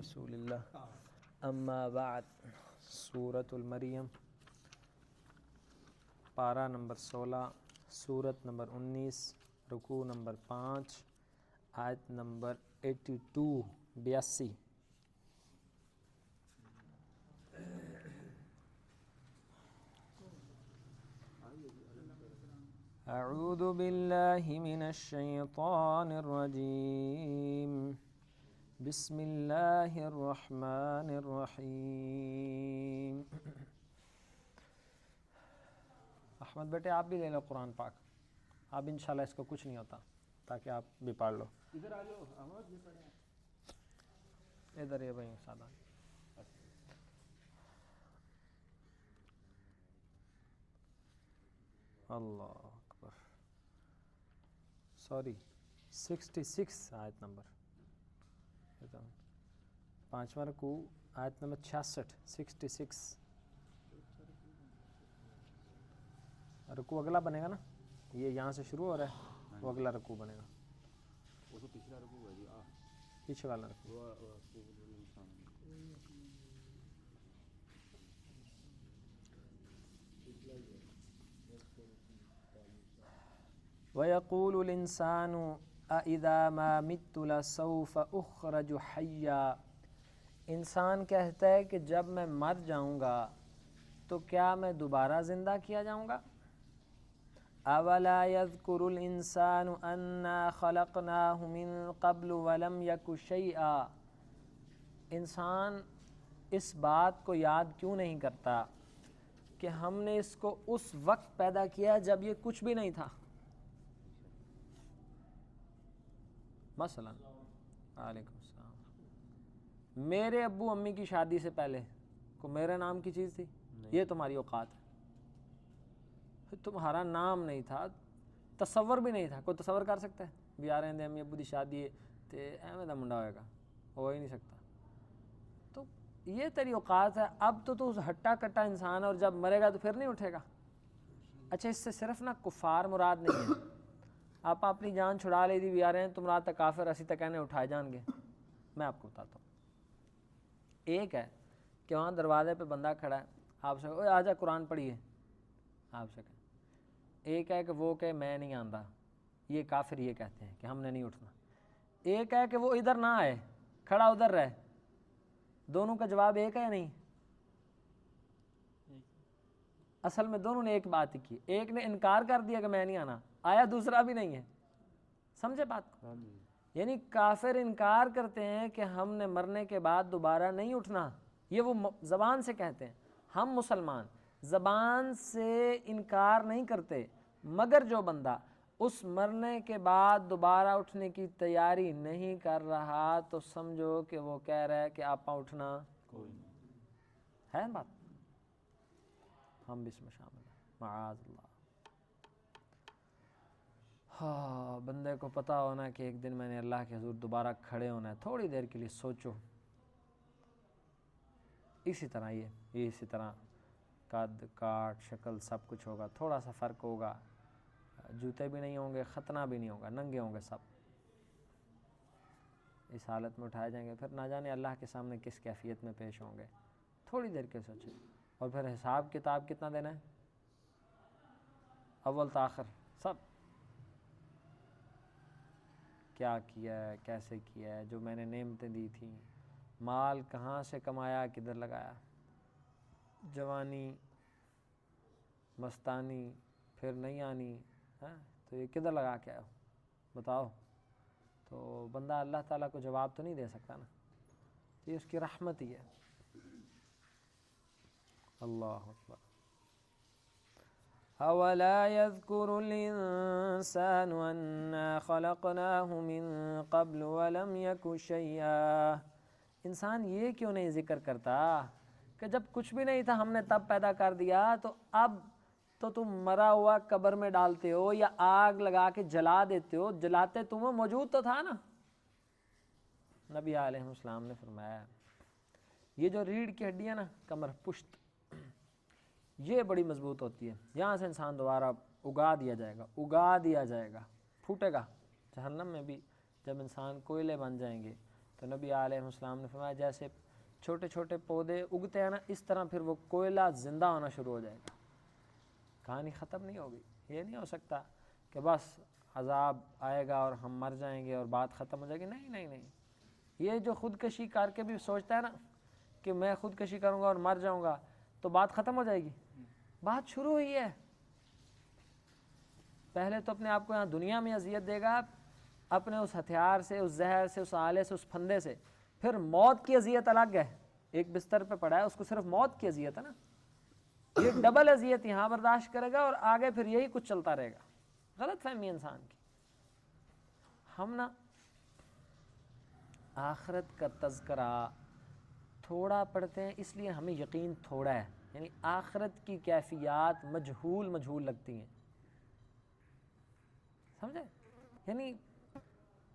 رسول اللہ اما بعد سورۃ المریم پارہ نمبر 16 سورت نمبر 19 رکوع نمبر 5 آیت نمبر 82 اعوذ باللہ من الشیطان الرجیم بسم اللہ الرحمن الرحیم۔ احمد بیٹے آپ بھی لے لو قرآن پاک، آپ انشاءاللہ اس کو کچھ نہیں ہوتا، تاکہ آپ بھی پڑھ لو۔ ادھر آ جاؤ احمد بھی پڑھیں۔ ادھر یہ بھائی سادہ اللہ اکبر، سوری 66 آیت نمبر، پانچواں رکوع آیت نمبر 66 رکوع اگلا بنے گا نا، یہ یہاں سے شروع ہو رہا ہے، وہ اگلا رکوع بنے گا، وہ تو پچھلا رکوع ہے جی، پیچھے والا رکوع۔ وَيَقُولُ الْإِنسَانُ أَإِذَا مَا مِتُّ لَسَوْفَ أُخْرَجُ حَيًّا، انسان کہتا ہے کہ جب میں مر جاؤں گا تو کیا میں دوبارہ زندہ کیا جاؤں گا؟ أَوَلَا يَذْكُرُ الْإِنسَانُ أَنَّا خَلَقْنَاهُ مِن قَبْلُ وَلَمْ يَكُ شَيْئًا، انسان اس بات کو یاد کیوں نہیں کرتا کہ ہم نے اس کو اس وقت پیدا کیا جب یہ کچھ بھی نہیں تھا۔ مثلا وعلیکم السلام، میرے ابو امی کی شادی سے پہلے کو میرے نام کی چیز تھی؟ یہ تمہاری اوقات ہے، تمہارا نام نہیں تھا، تصور بھی نہیں تھا، کوئی تصور کر سکتا ہے بھی آ رہے ہیں امی ابو دی شادی ہے تو ایویں دا منڈا ہوئے گا، ہو ہی نہیں سکتا۔ تو یہ تیری اوقات ہے، اب تو ہٹا کٹا انسان ہے، اور جب مرے گا تو پھر نہیں اٹھے گا۔ اچھا اس سے صرف نا کفار مراد نہیں ہے، آپ اپنی جان چھڑا لے دی بھی آ رہے ہیں تم رات تک کافر اسی تک کہنے اٹھائے جان گے۔ میں آپ کو بتاتا ہوں، ایک ہے کہ وہاں دروازے پہ بندہ کھڑا ہے، آپ سے اوے آجا قرآن پڑھیے، آپ سے کہیں۔ ایک ہے کہ وہ کہ میں نہیں آندا، یہ کافر یہ کہتے ہیں کہ ہم نے نہیں اٹھنا۔ ایک ہے کہ وہ ادھر نہ آئے، کھڑا ادھر رہے، دونوں کا جواب ایک ہے یا نہیں؟ اصل میں دونوں نے ایک بات ہی کی، ایک نے انکار کر دیا کہ میں نہیں آنا، آیا دوسرا بھی نہیں ہے، سمجھے بات کو؟ یعنی کافر انکار کرتے ہیں کہ ہم نے مرنے کے بعد دوبارہ نہیں اٹھنا، یہ وہ زبان سے کہتے ہیں۔ ہم مسلمان زبان سے انکار نہیں کرتے، مگر جو بندہ اس مرنے کے بعد دوبارہ اٹھنے کی تیاری نہیں کر رہا تو سمجھو کہ وہ کہہ رہا ہے کہ آپا اٹھنا کوئی نہیں ہے۔ بات ہم بھی اس میں شامل ہیں، معاذ اللہ۔ ہاں بندے کو پتہ ہونا کہ ایک دن میں نے اللہ کے حضور دوبارہ کھڑے ہونا ہے، تھوڑی دیر کے لیے سوچو۔ اسی طرح یہ اسی طرح قد کاٹ شکل سب کچھ ہوگا، تھوڑا سا فرق ہوگا، جوتے بھی نہیں ہوں گے، ختنہ بھی نہیں ہوگا، ننگے ہوں گے سب، اس حالت میں اٹھائے جائیں گے، پھر نہ جانے اللہ کے سامنے کس کیفیت میں پیش ہوں گے۔ تھوڑی دیر کے سوچیں، اور پھر حساب کتاب کتنا دینا ہے، اول تاخر سب، کیا کیا ہے، کیسے کیا ہے، جو میں نے نعمتیں دی تھیں، مال کہاں سے کمایا، کدھر لگایا، جوانی مستانی پھر نہیں آنی، تو یہ کدھر لگا کے آؤ بتاؤ؟ تو بندہ اللہ تعالیٰ کو جواب تو نہیں دے سکتا نا، یہ اس کی رحمت ہی ہے۔ اللہ اکبر۔ أَوَلَا يَذْكُرُ الْإِنسَانُ أَنَّا خَلَقْنَاهُ مِن قَبْلُ وَلَمْ يَكُ شَيْئًا، انسان یہ کیوں نہیں ذکر کرتا کہ جب کچھ بھی نہیں تھا ہم نے تب پیدا کر دیا، تو اب تو تم مرا ہوا قبر میں ڈالتے ہو یا آگ لگا کے جلا دیتے ہو، جلاتے تم ہو، موجود تو تھا نا۔ نبی علیہ السلام نے فرمایا یہ جو ریڑھ کی ہڈی ہے نا، کمر پشت، یہ بڑی مضبوط ہوتی ہے، یہاں سے انسان دوبارہ اگا دیا جائے گا، پھوٹے گا۔ جہنم میں بھی جب انسان کوئلے بن جائیں گے تو تو نبی علیہ السلام نے فرمایا جیسے چھوٹے چھوٹے پودے اگتے ہیں نا، اس طرح پھر وہ کوئلہ زندہ ہونا شروع ہو جائے گا. کہانی ختم نہیں ہوگی. یہ نہیں ہو سکتا کہ بس عذاب آئے گا اور ہم مر جائیں گے اور بات ختم ہو جائے گی. نہیں نہیں نہیں. یہ جو خودکشی کر کے بھی سوچتا ہے نا کہ میں خودکشی کروں گا اور مر جاؤں گا تو بات ختم ہو جائے گی. بات شروع ہوئی ہے. پہلے تو اپنے آپ کو یہاں دنیا میں اذیت دے گا، اپنے اس ہتھیار سے، اس زہر سے، اس آلے سے، اس پھندے سے. پھر موت کی اذیت الگ ہے. ایک بستر پہ پڑا ہے، اس کو صرف موت کی اذیت ہے نا. یہ ڈبل اذیت یہاں برداشت کرے گا اور آگے پھر یہی کچھ چلتا رہے گا. غلط فہمی انسان کی. ہم نا آخرت کا تذکرہ تھوڑا پڑھتے ہیں، اس لیے ہمیں یقین تھوڑا ہے. یعنی آخرت کی کیفیات مجہول لگتی ہیں. سمجھے؟ یعنی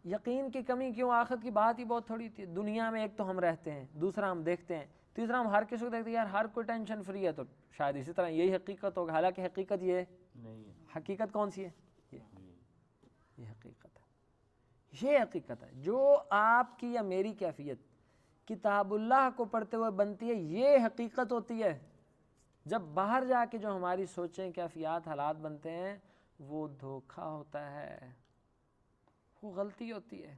یقین کی کمی کیوں؟ آخرت کی بات ہی بہت تھوڑی تھی. دنیا میں ایک تو ہم رہتے ہیں، دوسرا ہم دیکھتے ہیں، تیسرا ہم ہر کسی کو دیکھتے ہیں. یار ہر کوئی ٹینشن فری ہے تو شاید اسی طرح یہی حقیقت ہوگا. حالانکہ حقیقت یہ نہیں ہے. حقیقت کون سی ہے؟ یہ حقیقت ہے. یہ حقیقت ہے جو آپ کی یا میری کیفیت کتاب اللہ کو پڑھتے ہوئے بنتی ہے. یہ حقیقت ہوتی ہے. جب باہر جا کے جو ہماری سوچیں، کیفیات، حالات بنتے ہیں، وہ دھوکہ ہوتا ہے، وہ غلطی ہوتی ہے.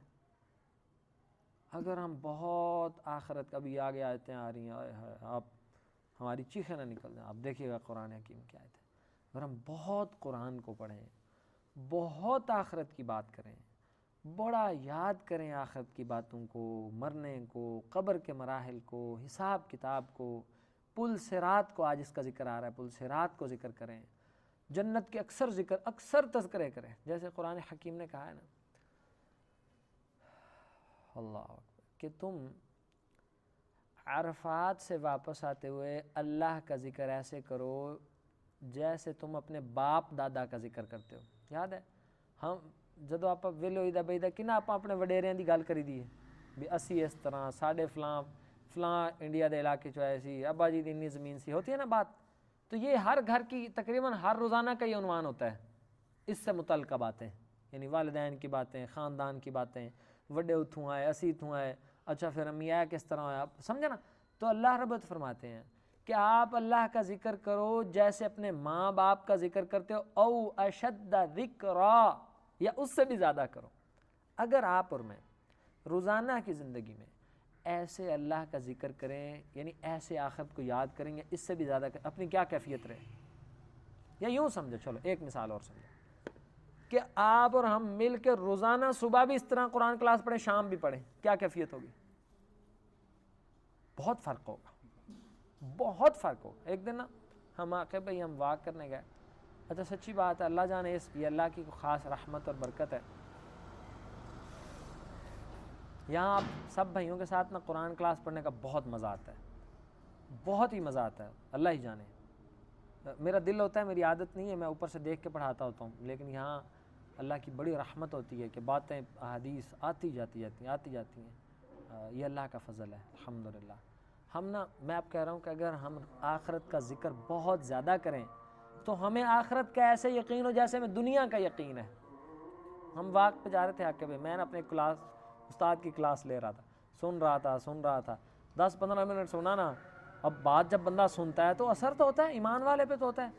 اگر ہم بہت آخرت کا بھی آگے آیتیں آ رہی ہیں، آپ ہماری چیخیں نہ نکل جائیں. آپ دیکھیے گا قرآن حکیم کی آیت ہے. اگر ہم بہت قرآن کو پڑھیں، بہت آخرت کی بات کریں، بڑا یاد کریں آخرت کی باتوں کو، مرنے کو، قبر کے مراحل کو، حساب کتاب کو، پل صراط کو، آج اس کا ذکر آ رہا ہے، پل صراط کو ذکر کریں، جنت کے اکثر تذکرے کریں. جیسے قرآن حکیم نے کہا ہے نا، اللہ اکبر، کہ تم عرفات سے واپس آتے ہوئے اللہ کا ذکر ایسے کرو جیسے تم اپنے باپ دادا کا ذکر کرتے ہو. یاد ہے ہم جدو آپ ویلے ہوئی دا بھئی کہ نا آپ اپنے وڈیریاں دی گل کری دی ہے بھی اسی اس طرح ساڑھے فلاں انڈیا دے علاقے چو ایسی ابا جی دی اتنی زمین سی ہوتی ہے نا بات. تو یہ ہر گھر کی تقریباً ہر روزانہ کا یہ عنوان ہوتا ہے. اس سے متعلقہ باتیں، یعنی والدین کی باتیں، خاندان کی باتیں، وڈے اتھوں آئے، اسی اتھوں آئے، اچھا پھر امی آیا کس طرح آیا، سمجھا نا. تو اللہ رب فرماتے ہیں کہ آپ اللہ کا ذکر کرو جیسے اپنے ماں باپ کا ذکر کرتے ہو، او اشد ذکرا، یا اس سے بھی زیادہ کرو. اگر آپ اور میں روزانہ کی زندگی میں ایسے اللہ کا ذکر کریں، یعنی ایسے آخرت کو یاد کریں گے، اس سے بھی زیادہ اپنی کیا کیفیت رہے. یا یوں سمجھو، چلو ایک مثال اور سمجھو کہ آپ اور ہم مل کے روزانہ صبح بھی اس طرح قرآن کلاس پڑھیں، شام بھی پڑھیں، کیا کیفیت ہوگی؟ بہت فرق ہوگا، بہت فرق ہوگا. ایک دن نا ہم آ کے بھئی ہم واک کرنے گئے. اچھا سچی بات ہے، اللہ جانے یہ اللہ کی خاص رحمت اور برکت ہے. یہاں آپ سب بھائیوں کے ساتھ نا قرآن کلاس پڑھنے کا بہت مزہ آتا ہے، بہت ہی مزہ آتا ہے. اللہ ہی جانے، میرا دل ہوتا ہے، میری عادت نہیں ہے، میں اوپر سے دیکھ کے پڑھاتا ہوتا ہوں، لیکن یہاں اللہ کی بڑی رحمت ہوتی ہے کہ باتیں احادیث آتی جاتی ہیں. یہ اللہ کا فضل ہے الحمدللہ. ہم نا، میں آپ کہہ رہا ہوں کہ اگر ہم آخرت کا ذکر بہت زیادہ کریں تو ہمیں آخرت کا ایسے یقین ہو جیسے ہمیں دنیا کا یقین ہے. ہم واقع پہ جا رہے تھے آکے بھی، میں نے اپنے کلاس استاد کی کلاس لے رہا تھا، سن رہا تھا 10-15 منٹ سنا نا. اب بات جب بندہ سنتا ہے تو اثر تو ہوتا ہے، ایمان والے پہ تو ہوتا ہے.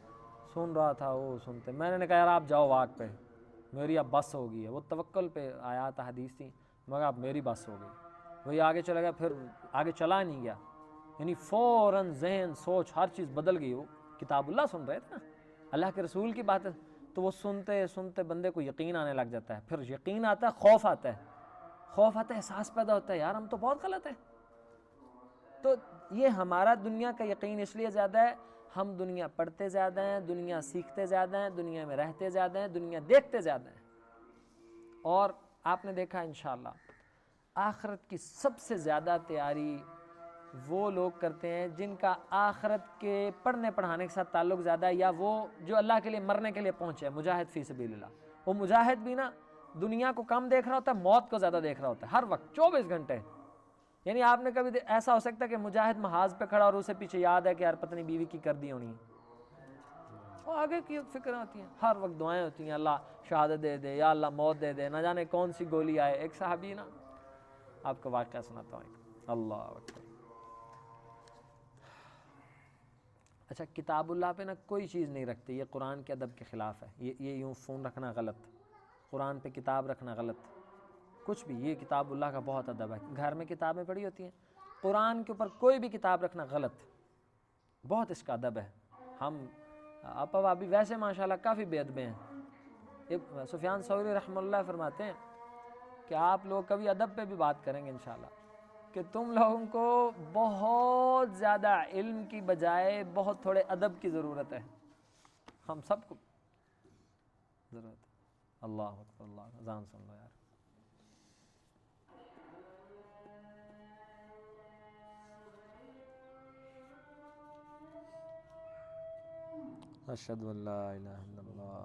سن رہا تھا وہ سنتے، میں نے کہا یار آپ جاؤ واقع پہ، میری اب بس ہو گئی ہے. وہ توکل پہ آیات حدیث تھی، مگر اب میری بس ہو گئی. وہی آگے چلا گیا، پھر آگے چلا نہیں گیا. یعنی فوراً ذہن سوچ ہر چیز بدل گئی. وہ کتاب اللہ سن رہے تھے نا، اللہ کے رسول کی بات ہے، تو وہ سنتے سنتے بندے کو یقین آنے لگ جاتا ہے. پھر یقین آتا ہے، خوف آتا ہے، احساس پیدا ہوتا ہے یار ہم تو بہت غلط ہیں. تو یہ ہمارا دنیا کا یقین اس لیے زیادہ ہے، ہم دنیا پڑھتے زیادہ ہیں، دنیا سیکھتے زیادہ ہیں، دنیا میں رہتے زیادہ ہیں، دنیا دیکھتے زیادہ ہیں. اور آپ نے دیکھا انشاءاللہ آخرت کی سب سے زیادہ تیاری وہ لوگ کرتے ہیں جن کا آخرت کے پڑھنے پڑھانے کے ساتھ تعلق زیادہ ہے، یا وہ جو اللہ کے لیے مرنے کے لیے پہنچے ہیں، مجاہد فی سبیل اللہ. وہ مجاہد بھی نا دنیا کو کم دیکھ رہا ہوتا ہے، موت کو زیادہ دیکھ رہا ہوتا ہے، ہر وقت 24 گھنٹے. یعنی آپ نے کبھی ایسا ہو سکتا ہے کہ مجاہد محاذ پہ کھڑا اور اسے پیچھے یاد ہے کہ یار پتہ نہیں بیوی کی کر دی ہونی ہے، وہ آگے کی فکر ہوتی ہیں، ہر وقت دعائیں ہوتی ہیں، اللہ شہادت دے دے، یا اللہ موت دے دے، نہ جانے کون سی گولی آئے. ایک صحابی نا آپ کو واقعہ سناتا ہوں ایک. اللہ اکبر. اچھا کتاب اللہ پہ نا کوئی چیز نہیں رکھتے, یہ قرآن کے ادب کے خلاف ہے. یہ یوں فون رکھنا غلط, قرآن پہ کتاب رکھنا غلط, کچھ بھی. یہ کتاب اللہ کا بہت ادب ہے. گھر میں کتابیں پڑھی ہوتی ہیں, قرآن کے اوپر کوئی بھی کتاب رکھنا غلط, بہت اس کا ادب ہے. ہم آپا ابھی ویسے ماشاءاللہ کافی بے ادبے ہیں. سفیان ثوری رحمہ اللہ فرماتے ہیں کہ آپ لوگ کبھی ادب پہ بھی بات کریں گے انشاءاللہ, کہ تم لوگوں کو بہت زیادہ علم کی بجائے بہت تھوڑے ادب کی ضرورت ہے. ہم سب کو ضرورت ہے. اللہ اکبر. اللہ اذان سن لو یار. اشہد ان لا الہ الا اللہ.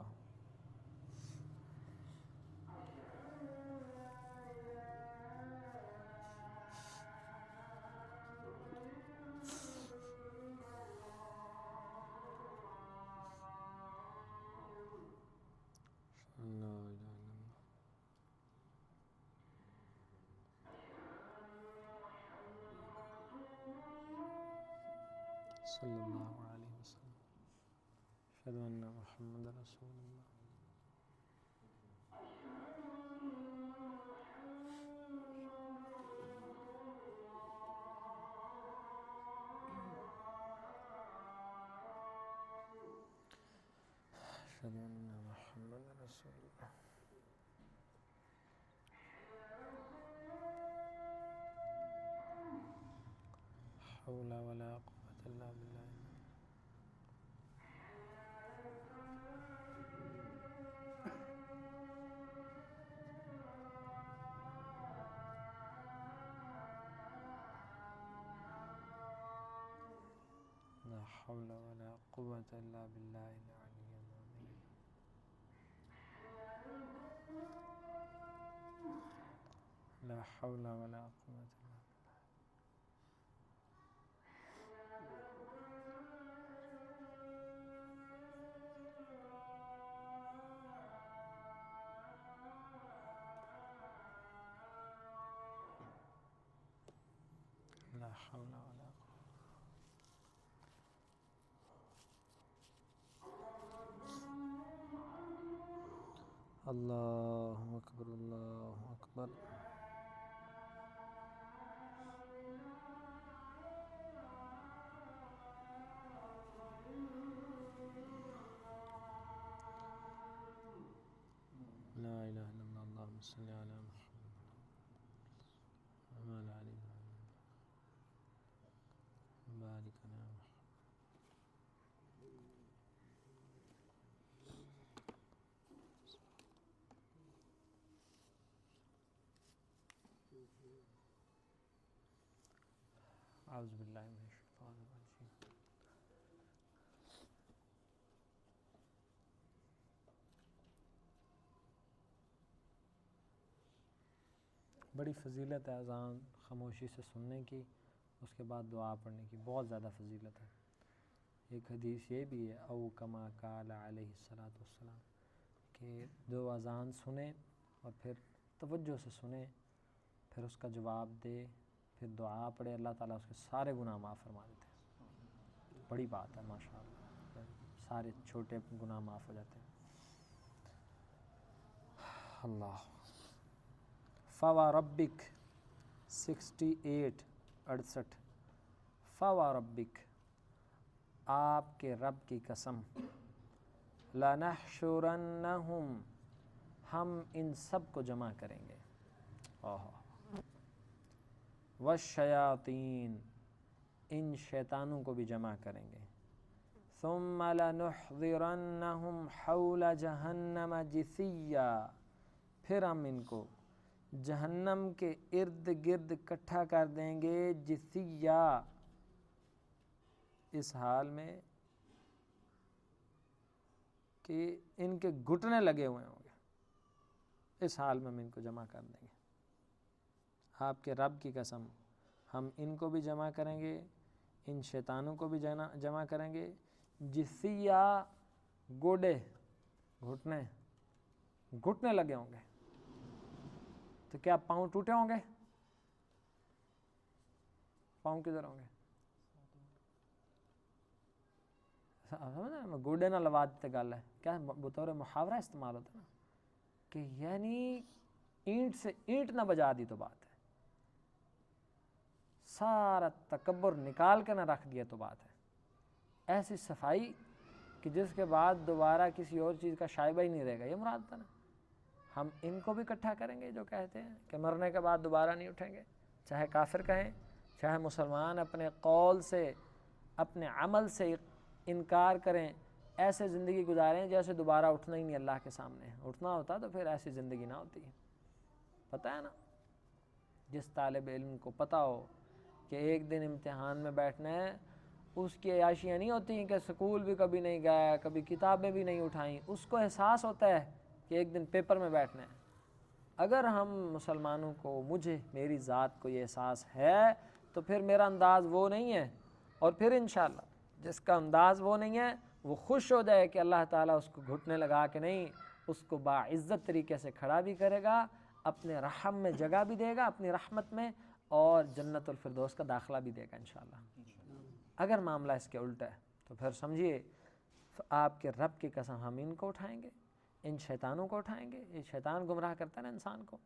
صلی اللہ علیہ وسلم. اشہد ان محمد رسول اللہ. اشہد ان محمد رسول اللہ. حول ولا قوة الا باللہ. لا حول ولا قوة الا باللہ العلی العظیم. لا حول ولا قوة الا باللہ. لا حول ولا قوة. اللہ اکبر. اللہ اکبر. لا الہ الا اللہ. اللہم صلی علی محمد وعلی آل محمد بارک علی محمد. اعوذ باللہ من الشیطان الرجیم. بڑی فضیلت ہے اذان خاموشی سے سننے کی, اس کے بعد دعا پڑھنے کی, بہت زیادہ فضیلت ہے. ایک حدیث یہ بھی ہے, او کما قال علیہ الصلاۃ والسلام, کہ جو اذان سنے اور پھر توجہ سے سنے, پھر اس کا جواب دے, پھر دعا پڑھے, اللہ تعالیٰ اس کے سارے گناہ معاف فرما دیتے ہیں. بڑی بات ہے ماشاءاللہ, سارے چھوٹے گناہ معاف ہو جاتے ہیں. اللہ. فَوَرَبِّكَ 68 68. فَوَرَبِّكَ, آپ کے رب کی قسم, لَنَحْشُرَنَّهُمْ, ہم ان سب کو جمع کریں گے, وَالشَّيَاطِينَ, ان شیطانوں کو بھی جمع کریں گے, ثُمَّ لَنُحْضِرَنَّهُمْ حَوْلَ جَهَنَّمَ جِثِيًّا, پھر ہم ان کو جہنم کے ارد گرد اکٹھا کر دیں گے, جثیّا, اس حال میں کہ ان کے گھٹنے لگے ہوئے ہوں گے, اس حال میں ہم ان کو جمع کر دیں گے. آپ کے رب کی قسم, ہم ان کو بھی جمع کریں گے, ان شیطانوں کو بھی جمع کریں گے, جثیّا, گوڑے, گھٹنے لگے ہوں گے. تو کیا پاؤں ٹوٹے ہوں گے؟ پاؤں کدھر ہوں گے؟ سمجھ گوڈے نہ لوا دیتے گل ہے کیا بطور محاورہ استعمال ہوتا ہے نا کہ یعنی اینٹ سے اینٹ نہ بجا دی تو بات ہے، سارا تکبر نکال کے نہ رکھ دیا تو بات ہے، ایسی صفائی کہ جس کے بعد دوبارہ کسی اور چیز کا شائبہ ہی نہیں رہے گا، یہ مراد تھا نا۔ ہم ان کو بھی اکٹھا کریں گے جو کہتے ہیں کہ مرنے کے بعد دوبارہ نہیں اٹھیں گے، چاہے کافر کہیں چاہے مسلمان اپنے قول سے اپنے عمل سے انکار کریں، ایسے زندگی گزاریں جیسے دوبارہ اٹھنا ہی نہیں اللہ کے سامنے، اٹھنا ہوتا تو پھر ایسی زندگی نہ ہوتی۔ پتہ ہے نا، جس طالب علم کو پتہ ہو کہ ایک دن امتحان میں بیٹھنا ہے، اس کی عیاشیاں نہیں ہوتی ہیں کہ سکول بھی کبھی نہیں گیا، کبھی کتابیں بھی نہیں اٹھائیں، اس کو احساس ہوتا ہے کہ ایک دن پیپر میں بیٹھنا ہے۔ اگر ہم مسلمانوں کو، مجھے میری ذات کو یہ احساس ہے تو پھر میرا انداز وہ نہیں ہے، اور پھر انشاءاللہ جس کا انداز وہ نہیں ہے وہ خوش ہو جائے کہ اللہ تعالیٰ اس کو گھٹنے لگا کے نہیں، اس کو باعزت طریقے سے کھڑا بھی کرے گا، اپنے رحم میں جگہ بھی دے گا، اپنی رحمت میں، اور جنت الفردوس کا داخلہ بھی دے گا انشاءاللہ۔ اگر معاملہ اس کے الٹا ہے تو پھر سمجھیے آپ کے رب کی قسم ہم ان کو اٹھائیں گے، ان شیطانوں کو اٹھائیں گے۔ یہ شیطان گمراہ کرتا ہے نا انسان کو،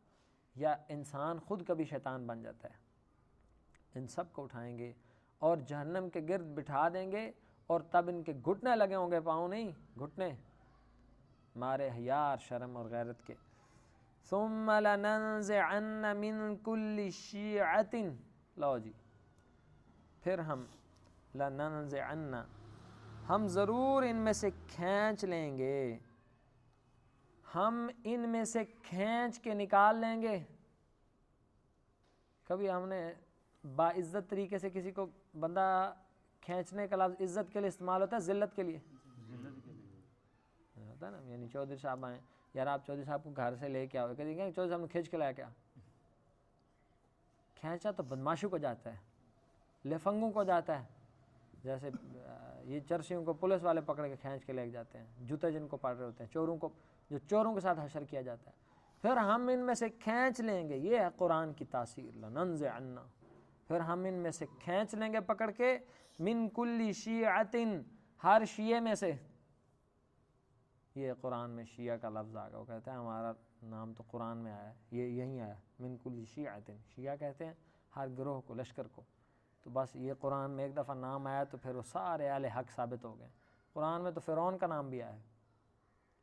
یا انسان خود کبھی شیطان بن جاتا ہے، ان سب کو اٹھائیں گے اور جہنم کے گرد بٹھا دیں گے، اور تب ان کے گھٹنے لگے ہوں گے، پاؤں نہیں، گھٹنے، مارے حیا اور شرم اور غیرت کے۔ ثم لننزعن من كل شیعۃ، لو جی، پھر ہم لننزعن، ہم ضرور ان میں سے کھینچ لیں گے، ہم ان میں سے کھینچ کے نکال لیں گے۔ کبھی ہم نے باعزت طریقے سے کسی کو، بندہ کھینچنے کا لفظ عزت کے لیے استعمال ہوتا ہے ذلت کے لیے ہوتا ہے نا، یعنی چودھری صاحب آئیں، یار آپ چودھری صاحب کو گھر سے لے کے آؤ، کہتے ہیں چودھری صاحب نے کھینچ کے لایا کیا؟ کھینچا تو بدماشوں کو جاتا ہے، لفنگوں کو جاتا ہے، جیسے یہ چرسیوں کو پولیس والے پکڑ کے کھینچ کے لے جاتے ہیں، جوتے جن کو پڑھ رہے ہوتے ہیں، چوروں کو، جو چوروں کے ساتھ حشر کیا جاتا ہے، پھر ہم ان میں سے کھینچ لیں گے۔ یہ ہے قرآن کی تاثیر، لننزعن، پھر ہم ان میں سے کھینچ لیں گے پکڑ کے، من کل شیعۃ، ہر شیعہ میں سے۔ یہ قرآن میں شیعہ کا لفظ آ گیا، وہ کہتے ہیں ہمارا نام تو قرآن میں آیا ہے، یہ یہیں آیا، من کل شیعۃ، شیعہ کہتے ہیں ہر گروہ کو، لشکر کو۔ تو بس یہ قرآن میں ایک دفعہ نام آیا تو پھر وہ سارے اہل حق ثابت ہو گئے۔ قرآن میں تو فرعون کا نام بھی آیا ہے،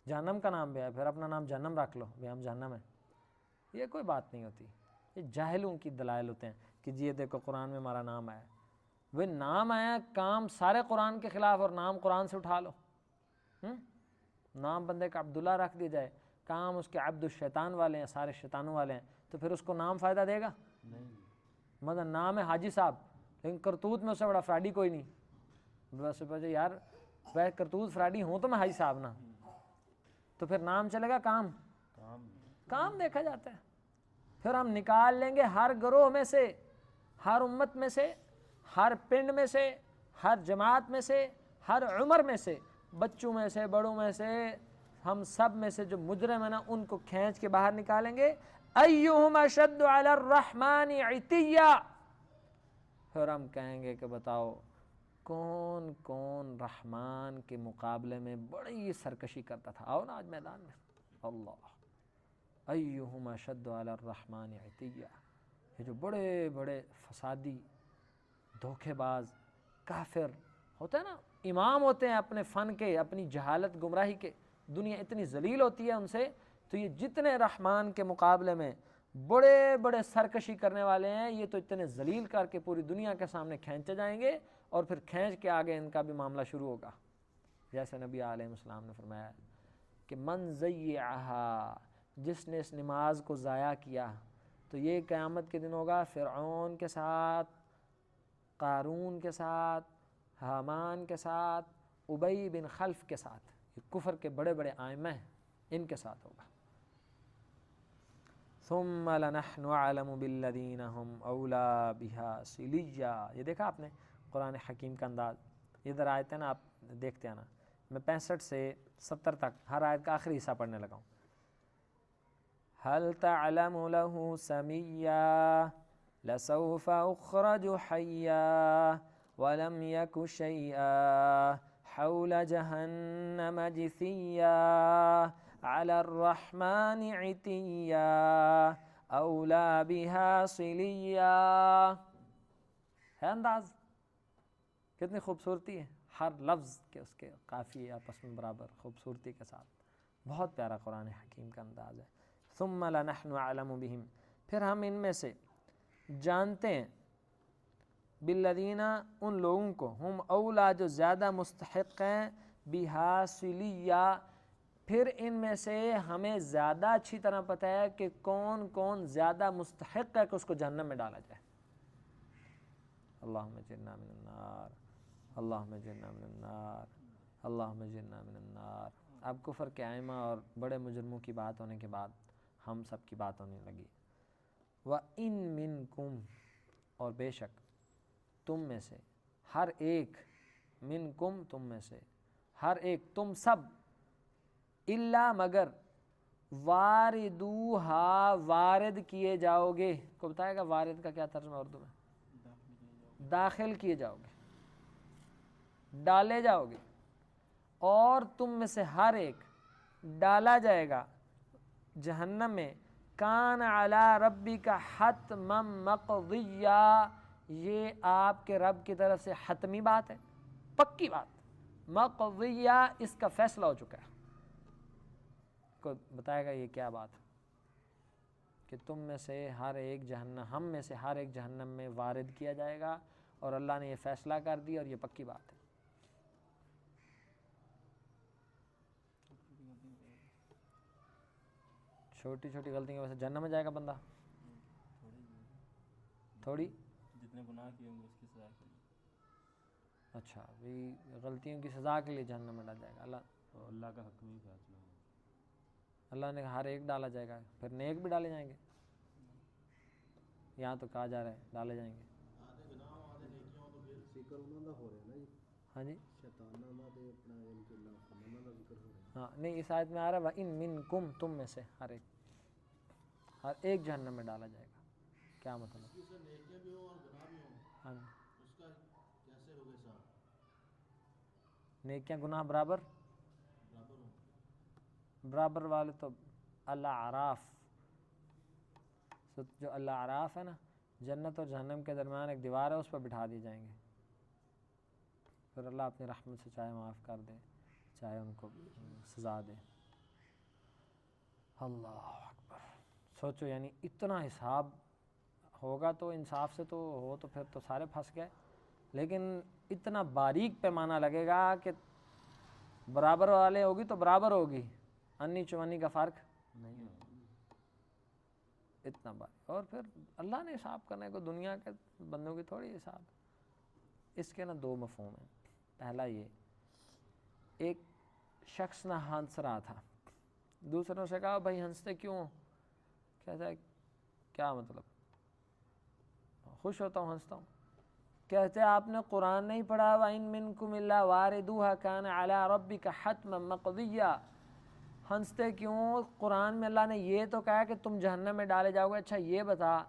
جہنم کا نام بھی آیا، پھر اپنا نام جہنم رکھ لو، بھی ہم جہنم ہیں، یہ کوئی بات نہیں ہوتی، یہ جاہلوں کی دلائل ہوتے ہیں کہ جی یہ دیکھو قرآن میں ہمارا نام آیا ہے۔ وہ نام آیا، کام سارے قرآن کے خلاف، اور نام قرآن سے اٹھا لو۔ نام بندے کا عبداللہ رکھ دیا جائے، کام اس کے عبد الشیطان والے ہیں، سارے شیطانوں والے ہیں، تو پھر اس کو نام فائدہ دے گا؟ مطلب نام ہے حاجی صاحب، لیکن کرتوت میں اس سے بڑا فراڈی کوئی نہیں۔ بس یار وہ کرتوت فراڈی ہوں تو میں حاجی صاحب نا، تو پھر نام چلے گا؟ کام دیکھا جاتا ہے۔ پھر ہم نکال لیں گے ہر گروہ میں سے، ہر امت میں سے، ہر پنڈ میں سے، ہر جماعت میں سے، ہر عمر میں سے، بچوں میں سے، بڑوں میں سے، ہم سب میں سے جو مجرم ہیں نا، ان کو کھینچ کے باہر نکالیں گے۔ ایہم اشد علی الرحمن عتیا، پھر ہم کہیں گے کہ بتاؤ کون کون رحمان کے مقابلے میں بڑی سرکشی کرتا تھا، آؤ نا آج میدان میں۔ اللہ، ایہم اشد علی الرحمن عتیا، یہ جو بڑے بڑے فسادی، دھوکے باز، کافر ہوتے ہیں نا، امام ہوتے ہیں اپنے فن کے، اپنی جہالت گمراہی کے، دنیا اتنی ذلیل ہوتی ہے ان سے، تو یہ جتنے رحمان کے مقابلے میں بڑے بڑے سرکشی کرنے والے ہیں، یہ تو اتنے ذلیل کر کے پوری دنیا کے سامنے کھینچے جائیں گے، اور پھر کھینچ کے آگے ان کا بھی معاملہ شروع ہوگا۔ جیسے نبی علیہ السلام نے فرمایا کہ من ضیعہا، جس نے اس نماز کو ضائع کیا تو یہ قیامت کے دن ہوگا فرعون کے ساتھ، قارون کے ساتھ، حامان کے ساتھ، ابی بن خلف کے ساتھ، یہ کفر کے بڑے بڑے ائمہ ہیں، ان کے ساتھ ہوگا۔ ثم لنحن اعلم بالذین هم اولی بها صلیا، یہ دیکھا آپ نے قرآن حکیم کا انداز، ادھر آیت ہے نا، آپ دیکھتے ہیں نا، میں 65 سے 70 تک ہر آیت کا آخری حصہ پڑھنے لگا ہوں۔ هل تعلم له سمیا، لسوف اخرج حیا ولم یک شیئا حول جہنم جثیا علی الرحمن عتیا اولا بها صلیا. ہے انداز کتنی خوبصورتی ہے، ہر لفظ کے اس کے قافیے آپس میں برابر خوبصورتی کے ساتھ. بہت پیارا قرآن حکیم کا انداز ہے. ثم لنحن اعلم بہم، پھر ہم ان میں سے جانتے ہیں، بالذین ان لوگوں کو، ہم اولا جو زیادہ مستحق ہیں، بہا صلیہ پھر ان میں سے ہمیں زیادہ اچھی طرح پتہ ہے کہ کون کون زیادہ مستحق ہے کہ اس کو جہنم میں ڈالا جائے. اللہم اجرنا من النار، اللہم اجرنا من النار، اللہم اجرنا من النار. اب کفر کے ائمہ اور بڑے مجرموں کی بات ہونے کے بعد ہم سب کی بات ہونے لگی. وَإِن مِّنکم، اور بے شک تم میں سے ہر ایک، منکم تم میں سے ہر ایک، تم سب، الا مگر، واردوہا وارد کیے جاؤ گے. کو بتائے گا وارد کا کیا ترجمہ اردو میں؟ داخل کیے جاؤ گے، ڈالے جاؤ گے. اور تم میں سے ہر ایک ڈالا جائے گا جہنم میں. کان علی ربک حتما مقضیہ، یہ آپ کے رب کی طرف سے حتمی بات ہے، پکی بات. مقضیہ، اس کا فیصلہ ہو چکا ہے. کو بتائے گا یہ کیا بات کہ تم میں سے ہر ایک جہنم، ہم میں سے ہر ایک جہنم میں وارد کیا جائے گا، اور اللہ نے یہ فیصلہ کر دیا اور یہ پکی بات ہے. چھوٹی چھوٹی غلطی کی وجہ سے جہنم میں جائے گا بندہ؟ تھوڑی جتنے گناہ کیے ہوں گے اس کی سزا کے لیے. اچھا، بھی غلطیوں کی سزا کے لیے جہنم میں ڈالا جائے گا. تو اللہ کا حکمی فیصلہ ہے. اللہ نے ہر ایک ڈالا جائے گا، پھر نیک بھی ڈالے جائیں گے. یہاں تو کہا جا رہا ہے ڈالے جائیں گے. ہاں جی، ہاں نہیں، اس آیت میں آ رہا ہے وَإِن مِّنکم، تم میں سے ہر ایک جہنم میں ڈالا جائے گا. کیا مطلب؟ ہاں جی، نیکیاں گناہ برابر والے تو الاعراف، جو الاعراف ہے نا، جنت اور جہنم کے درمیان ایک دیوار ہے، اس پر بٹھا دیے جائیں گے. پھر اللہ اپنی رحمت سے چاہے معاف کر دے، چاہے ان کو سزا دے. اللہ اکبر. سوچو، یعنی اتنا حساب ہوگا تو انصاف سے تو ہو، تو پھر تو سارے پھنس گئے. لیکن اتنا باریک پیمانہ لگے گا کہ برابر والے ہوگی تو برابر ہوگی، انی چوانی کا فرق نہیں ہوگا. اتنا باریک. اور پھر اللہ نے حساب کرنے کو، دنیا کے بندوں کی تھوڑی حساب. اس کے نا دو مفہوم ہیں. پہلا یہ، ایک شخص نہ ہنس رہا تھا، دوسروں سے کہا بھائی ہنستے کیوں؟ کہتا ہے کیا مطلب؟ خوش ہوتا ہوں، ہنستا ہوں. کہتے آپ نے قرآن نہیں پڑھا وَإِن مِّنكُمْ إِلَّا وَارِدُوهَا كَانَ عَلَىٰ رَبِّكَ حَتْمًا مَّقْضِيًّا. ہنستے کیوں؟ قرآن میں اللہ نے یہ تو کہا کہ تم جہنم میں ڈالے جاؤ گے. اچھا یہ بتا،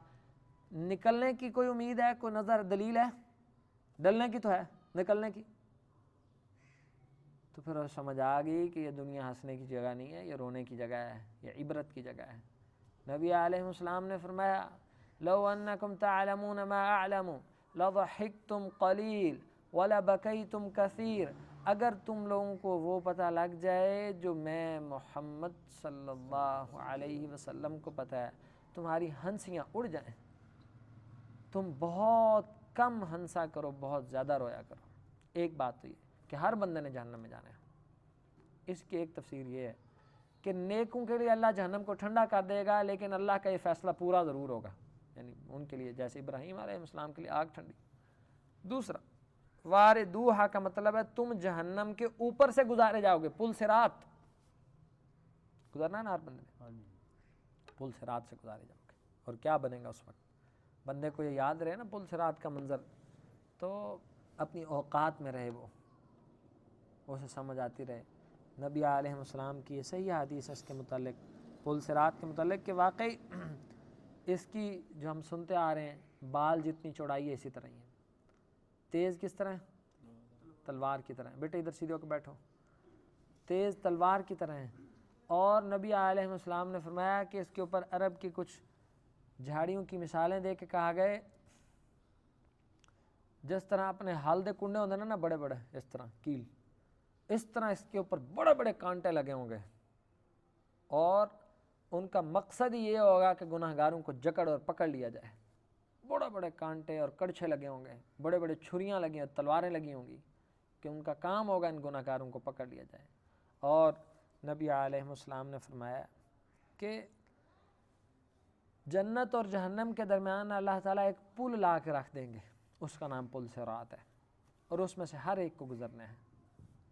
نکلنے کی کوئی امید ہے؟ کوئی نظر دلیل ہے؟ ڈلنے کی تو ہے، نکلنے کی تو پھر سمجھ آ گئی کہ یہ دنیا ہنسنے کی جگہ نہیں ہے، یہ رونے کی جگہ ہے، یہ عبرت کی جگہ ہے. نبی علیہ السلام نے فرمایا لو انکم تعلمون ما اعلم لضحکتم قلیل ولبکیتم کثیر. اگر تم لوگوں کو وہ پتہ لگ جائے جو میں محمد صلی اللہ علیہ وسلم کو پتہ ہے، تمہاری ہنسیاں اڑ جائیں، تم بہت کم ہنسا کرو، بہت زیادہ رویا کرو. ایک بات تو یہ کہ ہر بندے نے جہنم میں جانا ہے. اس کی ایک تفسیر یہ ہے کہ نیکوں کے لیے اللہ جہنم کو ٹھنڈا کر دے گا، لیکن اللہ کا یہ فیصلہ پورا ضرور ہوگا. یعنی ان کے لیے جیسے ابراہیم علیہ السلام کے لیے آگ ٹھنڈی. دوسرا، واردوہا کا مطلب ہے تم جہنم کے اوپر سے گزارے جاؤ گے. پل صراط گزرنا ہے نا ہر بندے نے، پل صراط سے گزارے جاؤ گے. اور کیا بنے گا اس وقت؟ بندے کو یہ یاد رہے نا پل صراط کا منظر، تو اپنی اوقات میں رہے، وہ اسے سمجھ آتی رہے. نبی علیہ السلام کی یہ صحیح حدیث ہے اس کے متعلق، پل صراط کے متعلق، کہ واقعی اس کی جو ہم سنتے آ رہے ہیں بال جتنی چوڑائی ہے اسی طرح ہی ہے. تیز کس طرح ہے؟ تلوار کی طرح ہے. بیٹے ادھر سیدھے ہو کے بیٹھو. تیز تلوار کی طرح ہے. اور نبی علیہ السلام نے فرمایا کہ اس کے اوپر عرب کی کچھ جھاڑیوں کی مثالیں دے کے کہا گئے جس طرح اپنے ہلدے کنڈے ہوتے ہیں نا بڑے بڑے اس طرح کیل، اس طرح اس کے اوپر بڑے بڑے کانٹے لگے ہوں گے، اور ان کا مقصد یہ ہوگا کہ گناہ گاروں کو جکڑ اور پکڑ لیا جائے. بڑے بڑے کانٹے اور کڑچھے لگے ہوں گے، بڑے بڑے چھریاں لگی اور تلواریں لگی ہوں گی کہ ان کا کام ہوگا ان گناہ گاروں کو پکڑ لیا جائے. اور نبی علیہ السلام نے فرمایا کہ جنت اور جہنم کے درمیان اللہ تعالیٰ ایک پل لا کے رکھ دیں گے، اس کا نام پل صراط ہے، اور اس میں سے ہر ایک کو گزرنا ہے،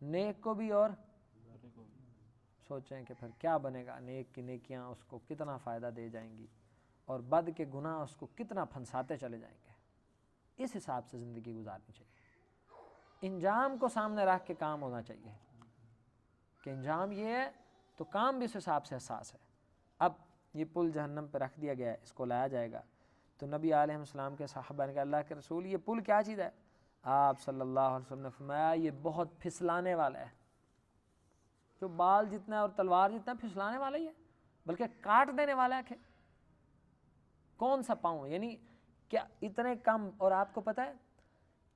نیک کو بھی اور سوچیں کہ پھر کیا بنے گا. نیک کی نیکیاں اس کو کتنا فائدہ دے جائیں گی اور بد کے گناہ اس کو کتنا پھنساتے چلے جائیں گے. اس حساب سے زندگی گزارنی چاہیے. انجام کو سامنے رکھ کے کام ہونا چاہیے کہ انجام یہ ہے تو کام بھی اس حساب سے حساس ہے. اب یہ پل جہنم پہ رکھ دیا گیا ہے، اس کو لایا جائے گا. تو نبی علیہ السلام کے صحابہ نے کہا اللہ کے رسول یہ پل کیا چیز ہے؟ آپ صلی اللہ علیہ وسلم نے فرمایا یہ بہت پھسلانے والا ہے. جو بال جتنا ہے اور تلوار جتنا پھسلانے والا ہی ہے، بلکہ کاٹ دینے والا ہے. کہ کون سا پاؤں، یعنی کیا اتنے کم. اور آپ کو پتہ ہے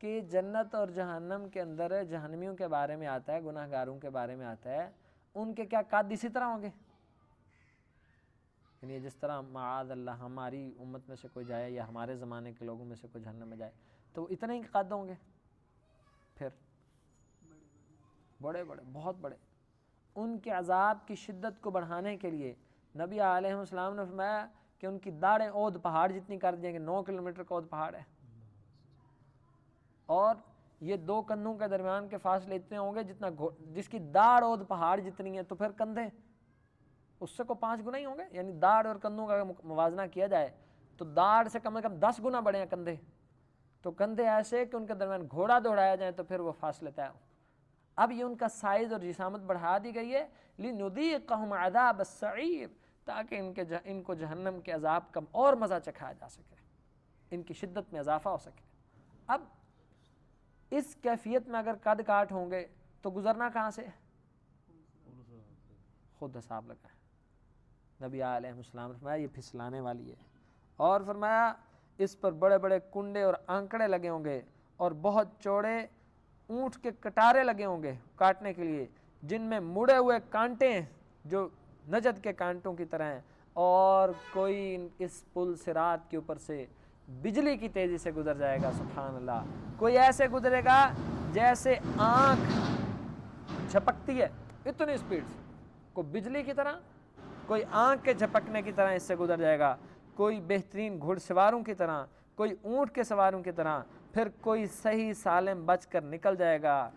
کہ جنت اور جہنم کے اندر جہنمیوں کے بارے میں آتا ہے، گناہ گاروں کے بارے میں آتا ہے، ان کے کیا قد اسی طرح ہوں گے؟ یعنی جس طرح معاذ اللہ ہماری امت میں سے کوئی جائے یا ہمارے زمانے کے لوگوں میں سے کوئی جہنم میں جائے تو اتنے ہی قد ہوں گے؟ پھر بڑے بڑے، بہت بڑے. ان کے عذاب کی شدت کو بڑھانے کے لیے نبی علیہ السلام نے فرمایا کہ ان کی داڑھیں اود پہاڑ جتنی کر دیں گے. 9 کلومیٹر کا اود پہاڑ ہے، اور یہ 2 کندھوں کے درمیان کے فاصلے اتنے ہوں گے جتنا جس کی داڑھ اود پہاڑ جتنی ہے، تو پھر کندھے اس سے کو 5 گنا ہی ہوں گے. یعنی داڑھ اور کندھوں کا موازنہ کیا جائے تو داڑھ سے کم 10 گنا بڑے ہیں کندھے. تو کندھے ایسے کہ ان کے درمیان گھوڑا دوڑایا جائے تو پھر وہ فاصلے طے ہو. اب یہ ان کا سائز اور جسامت بڑھا دی گئی ہے لِنُذِيقَهُمْ عَذَابَ السَّعِيرِ، تاکہ ان کو جہنم کے عذاب کا اور مزہ چکھایا جا سکے، ان کی شدت میں اضافہ ہو سکے. اب اس کیفیت میں اگر قد کاٹ ہوں گے تو گزرنا کہاں سے؟ خود حساب لگائیں. نبی علیہ السلام نے فرمایا یہ پھسلانے والی ہے. اور فرمایا اس پر بڑے بڑے کنڈے اور آنکڑے لگے ہوں گے، اور بہت چوڑے اونٹ کے کٹارے لگے ہوں گے کاٹنے کے لیے، جن میں مڑے ہوئے کانٹے ہیں جو نجد کے کانٹوں کی طرح ہیں. اور کوئی اس پل صراط کے اوپر سے بجلی کی تیزی سے گزر جائے گا. سبحان اللہ. کوئی ایسے گزرے گا جیسے آنکھ جھپکتی ہے اتنی سپیڈ سے، کوئی بجلی کی طرح، کوئی آنکھ کے جھپکنے کی طرح اس سے گزر جائے گا. کوئی بہترین گھڑ سواروں کی طرح، کوئی اونٹ کے سواروں کی طرح، پھر کوئی صحیح سالم بچ کر نکل جائے گا،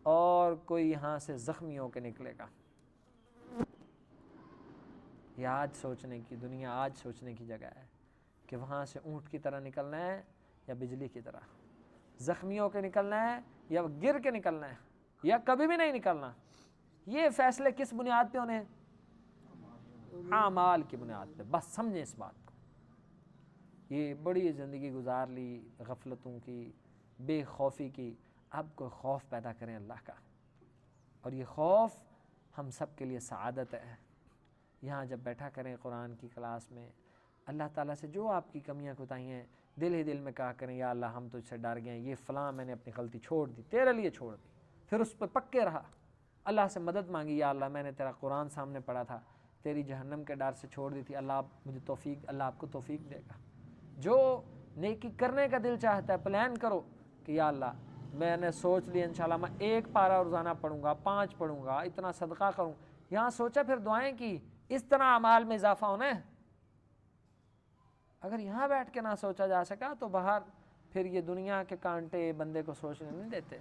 اور کوئی یہاں سے زخمی ہو کے نکلے گا. یہ آج سوچنے کی دنیا، آج سوچنے کی جگہ ہے کہ وہاں سے اونٹ کی طرح نکلنا ہے یا بجلی کی طرح، زخمی ہو کے نکلنا ہے یا گر کے نکلنا ہے یا کبھی بھی نہیں نکلنا. یہ فیصلے کس بنیاد پہ ہونے ہیں؟ اعمال کی بنیاد پہ. بس سمجھیں اس بات کو. یہ بڑی زندگی گزار لی غفلتوں کی، بے خوفی کی. اب کوئی خوف پیدا کریں اللہ کا، اور یہ خوف ہم سب کے لیے سعادت ہے. یہاں جب بیٹھا کریں قرآن کی کلاس میں، اللہ تعالیٰ سے جو آپ کی کمیاں کوتاہیاں ہیں دل ہی دل میں کہا کریں یا اللہ ہم تجھ سے ڈر گئے ہیں، یہ فلاں میں نے اپنی غلطی چھوڑ دی، تیرے لیے چھوڑ دی. پھر اس پہ پکے رہا، اللہ سے مدد مانگی، یا اللہ میں نے تیرا قرآن سامنے پڑھا تھا، تیری جہنم کے ڈر سے چھوڑ دی تھی، اللہ آپ مجھے توفیق، اللہ آپ کو توفیق دے گا. جو نیکی کرنے کا دل چاہتا ہے پلان کرو کہ یا اللہ میں نے سوچ لیا انشاءاللہ میں 1 پارہ روزانہ پڑھوں گا، 5 پڑھوں گا، اتنا صدقہ کروں. یہاں سوچا پھر دعائیں کی، اس طرح اعمال میں اضافہ ہونا ہے. اگر یہاں بیٹھ کے نہ سوچا جا سکا تو باہر پھر یہ دنیا کے کانٹے بندے کو سوچنے نہیں دیتے.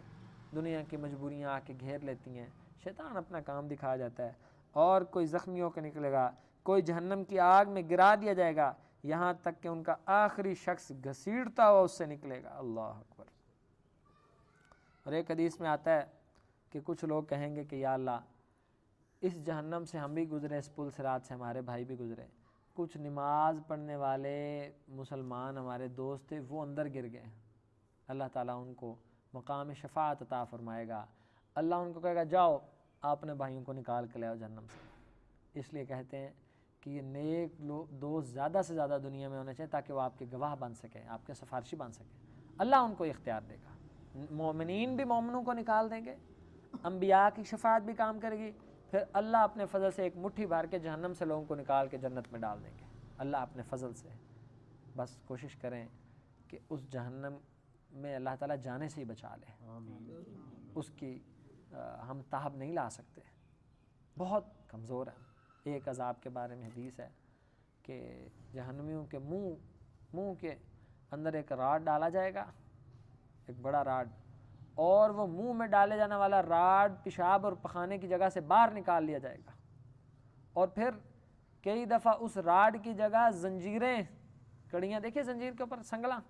دنیا کی مجبوریاں آ کے گھیر لیتی ہیں، شیطان اپنا کام دکھا جاتا ہے. اور کوئی زخمی ہو کے نکلے گا، کوئی جہنم کی آگ میں گرا دیا جائے گا، یہاں تک کہ ان کا آخری شخص گھسیٹتا ہوا اس سے نکلے گا. اللہ اکبر. اور ایک حدیث میں آتا ہے کہ کچھ لوگ کہیں گے کہ یا اللہ اس جہنم سے ہم بھی گزرے، اس پل صراط سے ہمارے بھائی بھی گزرے. کچھ نماز پڑھنے والے مسلمان ہمارے دوست تھے، وہ اندر گر گئے، اللہ تعالیٰ ان کو مقام شفاعت عطا فرمائے گا، اللہ ان کو کہے گا جاؤ اپنے بھائیوں کو نکال کے لے آؤ جہنم سے۔ اس لیے کہتے ہیں کہ یہ نیک دوست زیادہ سے زیادہ دنیا میں ہونے چاہیے تاکہ وہ آپ کے گواہ بن سکیں، آپ کے سفارشی بن سکیں۔ اللہ ان کو اختیار دے گا، مومنین بھی مومنوں کو نکال دیں گے، انبیاء کی شفاعت بھی کام کرے گی، پھر اللہ اپنے فضل سے ایک مٹھی بھر کے جہنم سے لوگوں کو نکال کے جنت میں ڈال دیں گے، اللہ اپنے فضل سے۔ بس کوشش کریں کہ اس جہنم میں اللہ تعالیٰ جانے سے ہی بچا لے، اس کی ہم تاب نہیں لا سکتے، بہت کمزور ہیں۔ ایک عذاب کے بارے میں حدیث ہے کہ جہنمیوں کے منہ کے اندر ایک راڈ ڈالا جائے گا، ایک بڑا راڈ، اور وہ منہ میں ڈالے جانے والا راڈ پیشاب اور پخانے کی جگہ سے باہر نکال لیا جائے گا، اور پھر کئی دفعہ اس راڈ کی جگہ زنجیریں، کڑیاں دیکھیں زنجیر کے اوپر سنگلاں،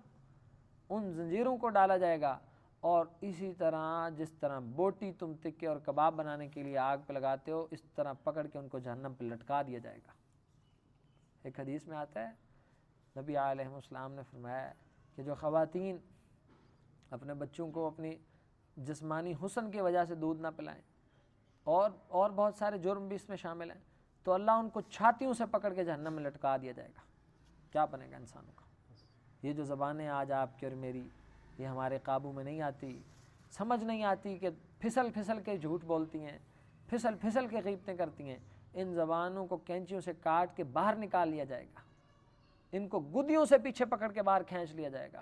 ان زنجیروں کو ڈالا جائے گا، اور اسی طرح جس طرح بوٹی تم تکے اور کباب بنانے کے لیے آگ پہ لگاتے ہو، اس طرح پکڑ کے ان کو جہنم پہ لٹکا دیا جائے گا۔ ایک حدیث میں آتا ہے نبی علیہ السلام نے فرمایا کہ جو خواتین اپنے بچوں کو اپنی جسمانی حسن کی وجہ سے دودھ نہ پلائیں، اور بہت سارے جرم بھی اس میں شامل ہیں، تو اللہ ان کو چھاتیوں سے پکڑ کے جہنم میں لٹکا دیا جائے گا۔ کیا بنے گا انسانوں کا؟ یہ جو زبانیں آج آپ کی اور میری یہ ہمارے قابو میں نہیں آتی، سمجھ نہیں آتی کہ پھسل پھسل کے جھوٹ بولتی ہیں، پھسل پھسل کے غیبتیں کرتی ہیں، ان زبانوں کو کینچیوں سے کاٹ کے باہر نکال لیا جائے گا، ان کو گدیوں سے پیچھے پکڑ کے باہر کھینچ لیا جائے گا۔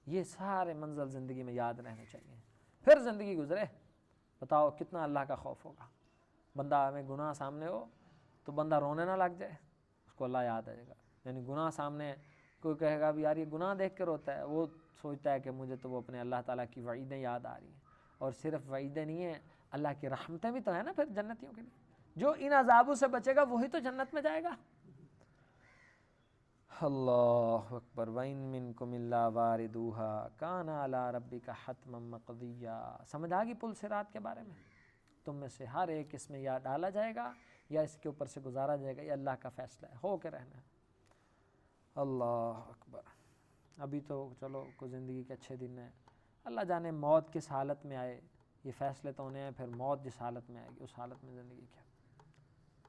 یہ سارے منزل زندگی میں یاد رہنے چاہیے، پھر زندگی گزرے۔ بتاؤ کتنا اللہ کا خوف ہوگا۔ بندہ میں گناہ سامنے ہو تو بندہ رونے نہ لگ جائے، اس کو اللہ یاد آئے گا۔ یعنی گناہ سامنے، کوئی کہے گا بھی یار یہ گناہ دیکھ کے روتا ہے، وہ سوچتا ہے کہ مجھے تو وہ اپنے اللہ تعالیٰ کی وعیدیں یاد آ رہی ہیں، اور صرف وعیدیں نہیں ہیں، اللہ کی رحمتیں بھی تو ہیں نا پھر جنتیوں کے لیے۔ جو ان عذابوں سے بچے گا وہی تو جنت میں جائے گا۔ اللہ اکبر۔ وَإِن مِّنكُمْ إِلَّا وَارِدُوهَا كَانَ عَلَىٰ رَبِّكَ حَتْمًا مَّقْضِيًّا۔ سمجھ آ گئی پل صراط کے بارے میں؟ تم میں سے ہر ایک اس میں یا ڈالا جائے گا یا اس کے اوپر سے گزارا جائے گا، یہ اللہ کا فیصلہ ہے، ہو کے رہنا ہے۔ اللہ اکبر۔ ابھی تو چلو کوئی زندگی کے اچھے دن ہیں، اللہ جانے موت کس حالت میں آئے، یہ فیصلے تو ہونے ہیں، پھر موت جس حالت میں آئے گی اس حالت میں زندگی کیا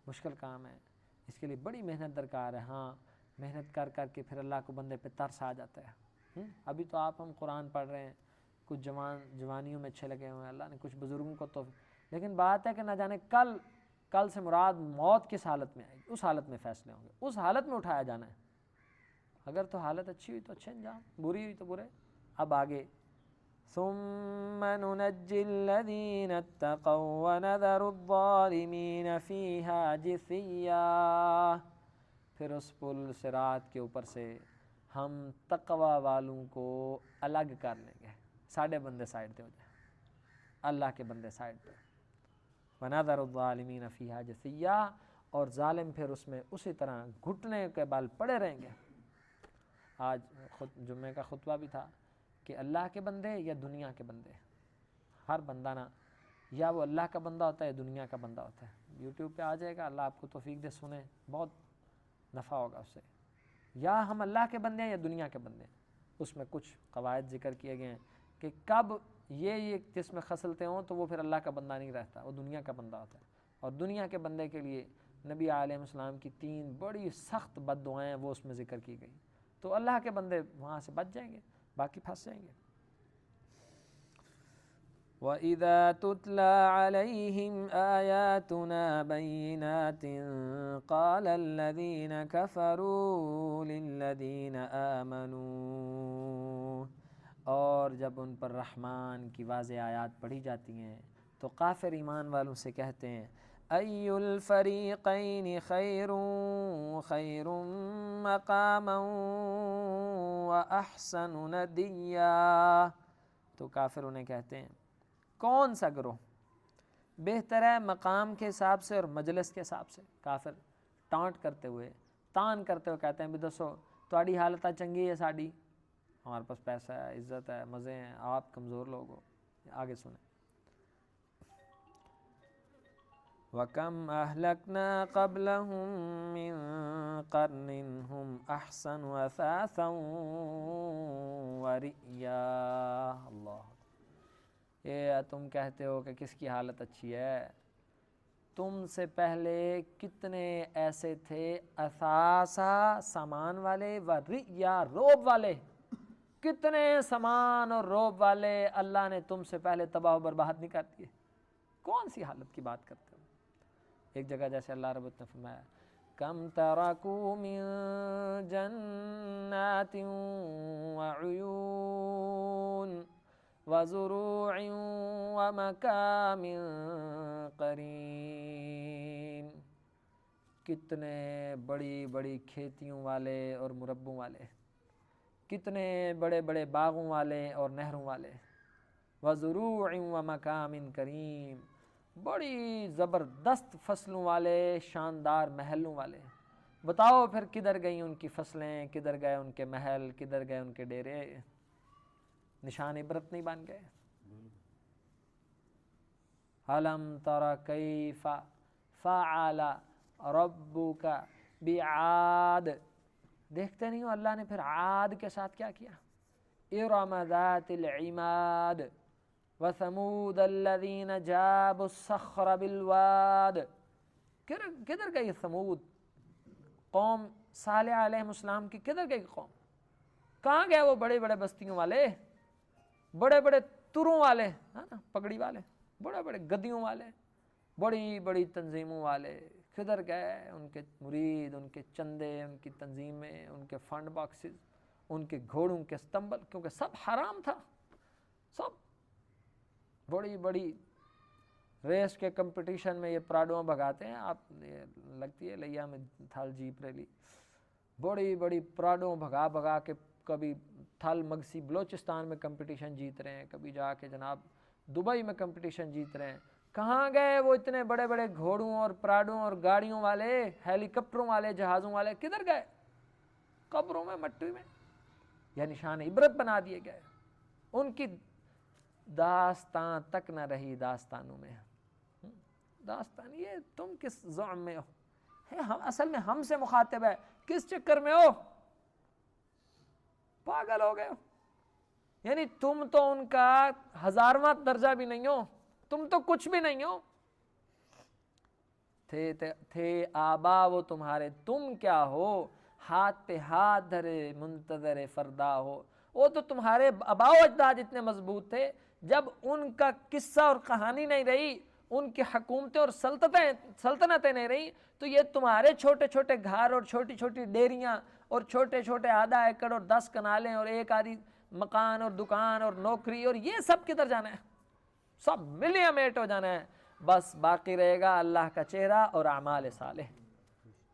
مشکل کام ہے، اس کے لیے بڑی محنت درکار ہے۔ ہاں محنت کر کر کے پھر اللہ کو بندے پہ ترس آ جاتا ہے۔ ابھی تو ہم قرآن پڑھ رہے ہیں، کچھ جوانیوں میں اچھے لگے ہوئے ہیں، اللہ نے کچھ بزرگوں کو تو، لیکن بات ہے کہ نہ جانے کل سے مراد موت کس حالت میں آئے گی، اس حالت میں فیصلے ہوں گے، اس حالت میں اٹھایا جانا ہے۔ اگر تو حالت اچھی ہوئی تو اچھے انجام، بری ہوئی تو برے۔ اب آگے ثم ننجی الذین اتقوا ونذر الظالمین فیہا جثیا۔ پھر اس پل صراط کے اوپر سے ہم تقوی والوں کو الگ کر لیں گے، ساڑھے بندے سائڈ پہ ہو جائیں، اللہ کے بندے سائڈ پہ۔ ونذر الظالمین فیہا جثیا، اور ظالم پھر اس میں اسی طرح گھٹنے کے بل پڑے رہیں گے۔ آج جمعے کا خطبہ بھی تھا کہ اللہ کے بندے یا دنیا کے بندے، ہر بندہ نا یا وہ اللہ کا بندہ ہوتا ہے یا دنیا کا بندہ ہوتا ہے۔ یوٹیوب پہ آ جائے گا، اللہ آپ کو توفیق دے، سنیں، بہت نفع ہوگا اس سے۔ یا ہم اللہ کے بندے ہیں یا دنیا کے بندے ہیں۔ اس میں کچھ قواعد ذکر کیے گئے ہیں کہ کب یہ جس میں خصلتیں ہوں تو وہ پھر اللہ کا بندہ نہیں رہتا، وہ دنیا کا بندہ ہوتا ہے۔ اور دنیا کے بندے کے لیے نبی علیہ السلام کی 3 بڑی سخت بد دعائیں وہ اس میں ذکر کی گئی، تو اللہ کے بندے وہاں سے بچ جائیں گے، باقی پھنس جائیں گے۔ وَإِذَا تُتْلَىٰ عَلَيْهِمْ آيَاتُنَا بَيِّنَاتٍ قَالَ الَّذِينَ كَفَرُوا لِلَّذِينَ آمَنُوا۔ اور جب ان پر رحمان کی واضح آیات پڑھی جاتی ہیں تو کافر ایمان والوں سے کہتے ہیں أَيُّ الْفَرِيقَيْنِ خَيْرٌ مَّقَامًا وَأَحْسَنُ نَدِيًّا۔ تو کافر انہیں کہتے ہیں کون سا گروہ بہتر ہے مقام کے حساب سے اور مجلس کے حساب سے۔ کافر ٹانٹ کرتے ہوئے، تان کرتے ہوئے کہتے ہیں بھی دسو تہاڈی حالت چنگی ہے، ساڈی ہمارے پاس پیسہ ہے، عزت ہے، مزے ہیں، آپ کمزور لوگ ہو۔ آگے سنیں وَكَمْ أَهْلَكْنَا قَبْلَهُمْ مِنْ قَرْنٍ هُمْ أَحْسَنُ أَثَاثًا وَرِئْيًا. اللہ، یہ تم کہتے ہو کہ کس کی حالت اچھی ہے، تم سے پہلے کتنے ایسے تھے، اثاثا سامان والے، ورئیا روب والے، کتنے سامان اور روب والے اللہ نے تم سے پہلے تباہ و برباد نہیں کر دیے. کون سی حالت کی بات کرتے ہو؟ ایک جگہ جیسے اللہ رب نے فرمایا کم ترکوا من جنات وعیون وزروع ومقام کریم، کتنے بڑی بڑی کھیتیوں والے اور مربوں والے، کتنے بڑے بڑے باغوں والے اور نہروں والے، وزروع ومقام کریم، بڑی زبردست فصلوں والے، شاندار محلوں والے. بتاؤ پھر کدھر گئیں ان کی فصلیں، کدھر گئے ان کے محل، کدھر گئے ان کے ڈیرے؟ نشان عبرت نہیں بن گئے؟ الم تر کیف فعل ربک بعاد، دیکھتے نہیں ہو اللہ نے پھر عاد کے ساتھ کیا کیا؟ ارم ذات العماد وثمود الذین جابوا الصخر بالواد. کدھر گئی ثمود قوم صالح علیہ السلام کی؟ کدھر گئی قوم؟ کہاں گئے وہ بڑے بڑے بستیوں والے، بڑے بڑے تروں والے، پگڑی والے، بڑے بڑے گدیوں والے، بڑی بڑی تنظیموں والے؟ کدھر گئے؟ ان کے مرید، ان کے چندے، ان کی تنظیمیں، ان کے فنڈ باکسز، ان کے گھوڑوں کے استنبل، کیونکہ سب حرام تھا. سب بڑی بڑی ریس کے کمپٹیشن میں یہ پراڈوں بھگاتے ہیں، آپ لگتی ہے لیا میں تھال جیپ ریلی، بڑی بڑی پراڈوں بھگا بھگا کے کبھی تھل مگسی بلوچستان میں کمپٹیشن جیت رہے ہیں، کبھی جا کے جناب دبئی میں کمپٹیشن جیت رہے ہیں. کہاں گئے وہ اتنے بڑے بڑے گھوڑوں اور پراڈوں اور گاڑیوں والے، ہیلی کاپٹروں والے، جہازوں والے؟ کدھر گئے؟ قبروں میں، مٹی میں، یا نشان عبرت بنا دیے گئے. ان کی داستان تک نہ رہی داستانوں میں. داستان یہ تم کس زعم میں ہو؟ اصل میں ہم سے مخاطب ہے، کس چکر میں ہو؟ پاگل ہو گئے ہو. یعنی تم تو ان کا 1000واں درجہ بھی نہیں ہو، تم تو کچھ بھی نہیں ہو. تھے آبا وہ تمہارے، تم کیا ہو؟ ہاتھ پہ ہاتھ دھرے منتظر فردا ہو. وہ تو تمہارے آبا و اجداد اتنے مضبوط تھے، جب ان کا قصہ اور کہانی نہیں رہی، ان کی حکومتیں اور سلطنتیں نہیں رہی، تو یہ تمہارے چھوٹے چھوٹے گھر اور چھوٹی چھوٹی ڈیریاں اور چھوٹے چھوٹے آدھا ایکڑ اور 10 کنالیں اور ایک آدھی مکان اور دکان اور نوکری، اور یہ سب کدھر جانا ہے؟ سب ملیا میٹ ہو جانا ہے. بس باقی رہے گا اللہ کا چہرہ اور اعمال صالح.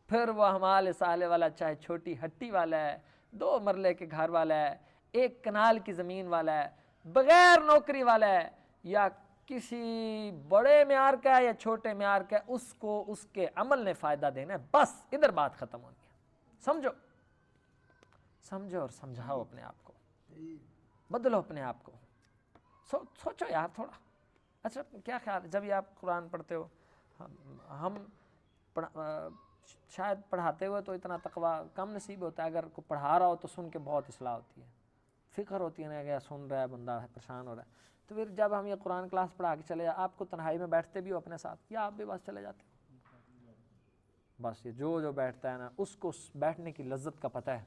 پھر وہ اعمال صالح والا چاہے چھوٹی ہٹی والا ہے، 2 مرلے کے گھر والا ہے، 1 کنال کی زمین والا ہے، بغیر نوکری والا ہے، یا کسی بڑے معیار کا ہے یا چھوٹے معیار کا ہے، اس کو اس کے عمل نے فائدہ دینا ہے. بس ادھر بات ختم ہونی ہے. سمجھو اور سمجھاؤ اپنے آپ کو، بدلو اپنے آپ کو. سوچو یار تھوڑا. اچھا کیا خیال ہے جب یہ آپ قرآن پڑھتے ہو؟ ہم شاید پڑھاتے ہوئے تو اتنا تقویٰ کم نصیب ہوتا ہے، اگر کوئی پڑھا رہا ہو تو سن کے بہت اصلاح ہوتی ہے، فکر ہوتی ہے نا کہ سن رہا ہے بندہ پریشان ہو رہا ہے. تو پھر جب ہم یہ قرآن کلاس پڑھا کے چلے آپ کو تنہائی میں بیٹھتے بھی ہو اپنے ساتھ، یا آپ بھی بس چلے جاتے ہو؟ بس یہ جو بیٹھتا ہے نا اس کو بیٹھنے کی لذت کا پتہ ہے.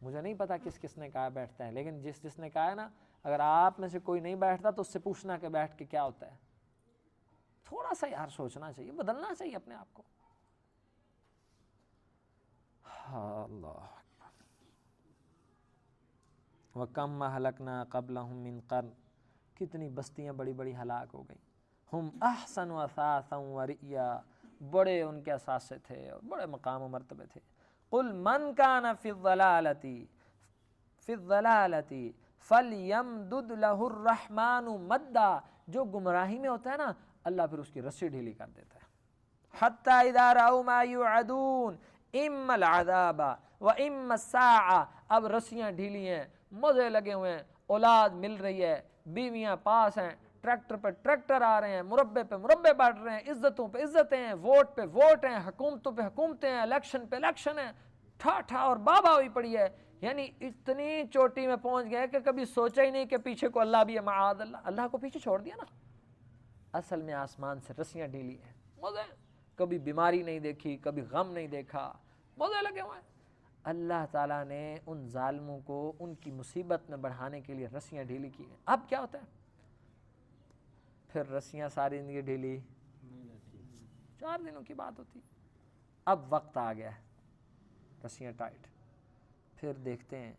مجھے نہیں پتا کس نے کہا بیٹھتا ہے، لیکن جس نے کہا ہے نا، اگر آپ میں سے کوئی نہیں بیٹھتا تو اس سے پوچھنا کہ بیٹھ کے کیا ہوتا ہے. تھوڑا سا یار سوچنا چاہیے، بدلنا چاہیے اپنے آپ کو. اللہ وَكَمْ أَهْلَكْنَا قَبْلَهُمْ مِنْ قَرْنٍ، کتنی بستیاں بڑی بڑی ہلاک ہو گئیں. ہم احسن اثاثا ورئیا، بڑے ان کے اثاثے تھے اور بڑے مقام و مرتبے تھے. قل من کان فی الضلالۃ فلیمدد لہ الرحمن مدا. جو گمراہی میں ہوتا ہے نا، اللہ پھر اس کی رسی ڈھیلی کر دیتا ہے. حتی اذا رأوا ما یوعدون اما العذاب و اما الساعہ. اب رسیاں ڈھیلی ہیں، مزے لگے ہوئے ہیں، اولاد مل رہی ہے، بیویاں پاس ہیں، ٹریکٹر پہ ٹریکٹر آ رہے ہیں، مربے پہ مربے بڑھ رہے ہیں، عزتوں پہ عزتیں ہیں، ووٹ پہ ووٹ ہیں، حکومتوں پہ حکومتیں ہیں، الیکشن پہ الیکشن ہیں، ٹھا ٹھا اور بابا ہوئی پڑی ہے. یعنی اتنی چوٹی میں پہنچ گئے کہ کبھی سوچا ہی نہیں کہ پیچھے کو اللہ بھی ہے. معاذ اللہ، اللہ کو پیچھے چھوڑ دیا نا. اصل میں آسمان سے رسیاں ڈھیلی ہیں، مزے، کبھی بیماری نہیں دیکھی، کبھی غم نہیں دیکھا، مزے لگے ہوئے ہیں. اللہ تعالیٰ نے ان ظالموں کو ان کی مصیبت میں بڑھانے کے لیے رسیاں ڈھیلی کی ہیں. اب کیا ہوتا ہے؟ پھر رسیاں ساری زندگی ڈھیلی 4 دنوں کی بات ہوتی. اب وقت آ گیا ہے، رسیاں ٹائٹ. پھر دیکھتے ہیں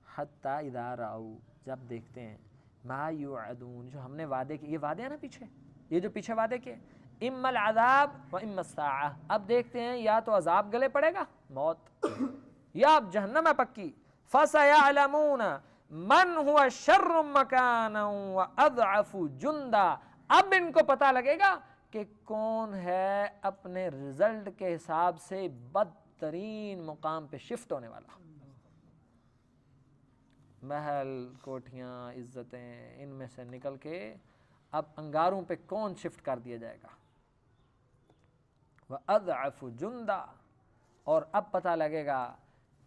حتیٰ اذا رأوا، جب دیکھتے ہیں ما یوعدون، جو ہم نے وعدے کیے. یہ وعدے ہیں نا پیچھے، یہ جو پیچھے وعدے کیے، اما العذاب و اما الساعہ. اب دیکھتے ہیں یا تو عذاب گلے پڑے گا، موت، یا اب جہنم ہے پکی. فَسَيَعْلَمُونَ مَنْ هُوَ شَرٌّ مَكَانًا وَأَضْعَفُ جُنْدًا. اب ان کو پتہ لگے گا کہ کون ہے اپنے رزلٹ کے حساب سے بدترین مقام پہ شفٹ ہونے والا. محل، کوٹھیاں، عزتیں، ان میں سے نکل کے اب انگاروں پہ کون شفٹ کر دیا جائے گا. وَأَضْعَفُ جُنْدًا. اور اب پتہ لگے گا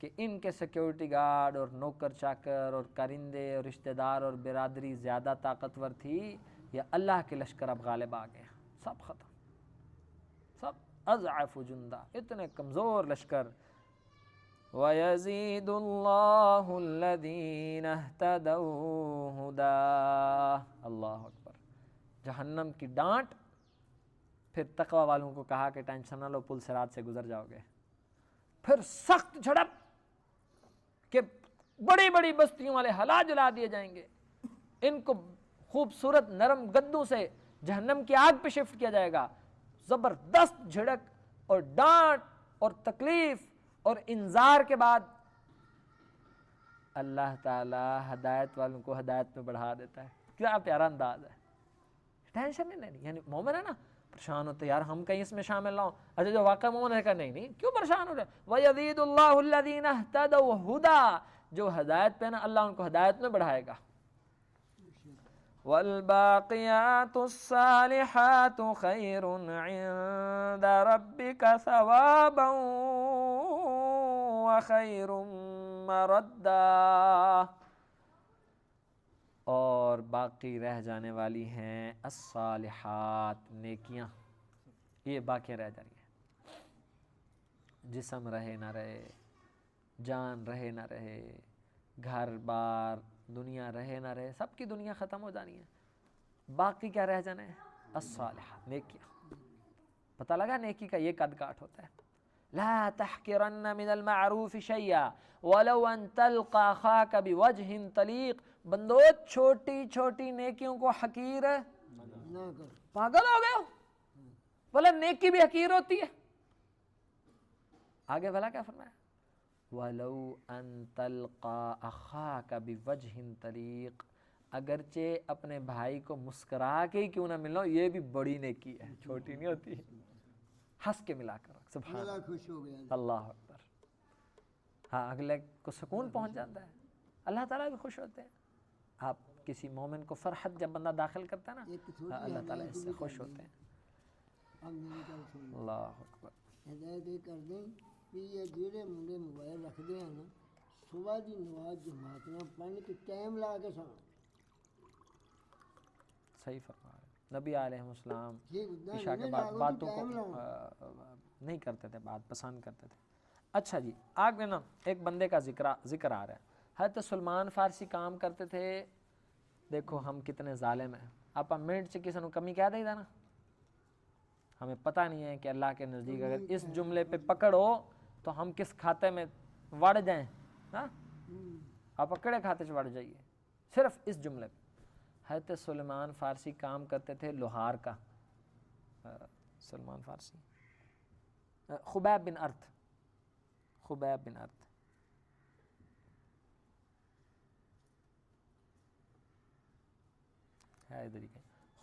کہ ان کے سیکیورٹی گارڈ اور نوکر چاکر اور کرندے اور رشتہ دار اور برادری زیادہ طاقتور تھی یا اللہ کے لشکر اب غالب آ گئے. سب ختم، سب اضعف جندا، اتنے کمزور لشکر. وَيَزِيدُ اللَّهُ الَّذِينَ اهْتَدَوْا هُدًى. اللہ اکبر. جہنم کی ڈانٹ. پھر تقوی والوں کو کہا کہ ٹینشن نہ لو، پل صراط سے گزر جاؤ گے. پھر سخت جھڑپ کہ بڑی بڑی بستیوں والے ہلا جلا دیے جائیں گے. ان کو خوبصورت نرم گدوں سے جہنم کی آگ پہ شفٹ کیا جائے گا. زبردست جھڑک اور ڈانٹ اور تکلیف اور انذار کے بعد اللہ تعالیٰ ہدایت والوں کو ہدایت میں بڑھا دیتا ہے. کیا پیارا انداز ہے. ٹینشن نہیں لینی. یعنی مومن ہے نا، پریشان ہوتے یار ہم کہیں اس میں شامل نہ ہوں. اچھا جو واقعہ مومن ہے کہ نہیں کیوں پریشان ہو رہے. وَيَزِيدُ اللَّهُ الَّذِينَ اهْتَدَوْا هُدًى. جو ہدایت پہ نا اللہ ان کو ہدایت میں بڑھائے گا. وَالْبَاقِيَاتُ الصَّالِحَاتُ خَيْرٌ عِندَ رَبِّكَ ثَوَابًا وَخَيْرٌ مَرَدًّا. اور باقی رہ جانے والی ہیں الصالحات، نیکیاں. یہ باقی رہ جائیں گے. جسم رہے نہ رہے، جان رہے نہ رہے، گھر بار دنیا رہے نہ رہے، سب کی دنیا ختم ہو جانی ہے. باقی کیا رہ جانا ہے؟ الصالحات، نیکیاں. پتہ لگا نیکی کا یہ قد کاٹ ہوتا ہے. لا تحقرن من المعروف شیئا ولو ان تلقى اخاك بوجه طلیق. بندو چھوٹی چھوٹی نیکیوں کو حقیر نہ کر. پاگل ہو گئے ہو؟ بولا نیکی بھی حقیر ہوتی ہے. آگے بھلا کیا فرمایا؟ وَلَوْ أَن تَلْقَى أَخَاكَ بِوَجْهٍ طَلِيقٍ. اگرچہ اپنے بھائی کو مسکرا کے ہی کیوں نہ ملو، یہ بھی بڑی نیکی ہے، چھوٹی نہیں ہوتی. ہنس کے ملا کر سبحان اللہ، خوش ہو گیا. اللہ اکبر. ہاں اگلے کو سکون پہنچ جاتا ہے، اللہ تعالیٰ بھی خوش ہوتے ہیں. آپ کسی مومن کو فرحت جب بندہ داخل کرتا ہے نا، اللہ تعالیٰ اس سے خوش ہوتے ہیں. اللہ اکبر. ہدایت یہ کر دیں کہ یہ جڑے منڈے موبائل رکھ دے ہیں نا، صبح دی نماز جماعت نہ پڑھنے کے ٹائم لا کے سن. صحیح فرما رہے. نبی علیہ السلام عشاء کے بعد باتوں کو نہیں کرتے تھے، بات پسند کرتے تھے. اچھا جی آگے نا ایک بندے کا ذکر آ رہا ہے. حضرت سلمان فارسی کام کرتے تھے. دیکھو ہم کتنے ظالم ہیں. آپ منٹ سے کسی نے کمی کہہ دے گا نا، ہمیں پتہ نہیں ہے کہ اللہ کے نزدیک اگر اس جملے پہ پکڑ ہو تو ہم کس کھاتے میں وڑ جائیں. ہاں آپ پکڑے کھاتے سے وڑ جائیے صرف اس جملے پہ. حضرت سلمان فارسی کام کرتے تھے لوہار کا. سلمان فارسی، خبیب بن ارت، خبیب بن ارت. ادھر ہی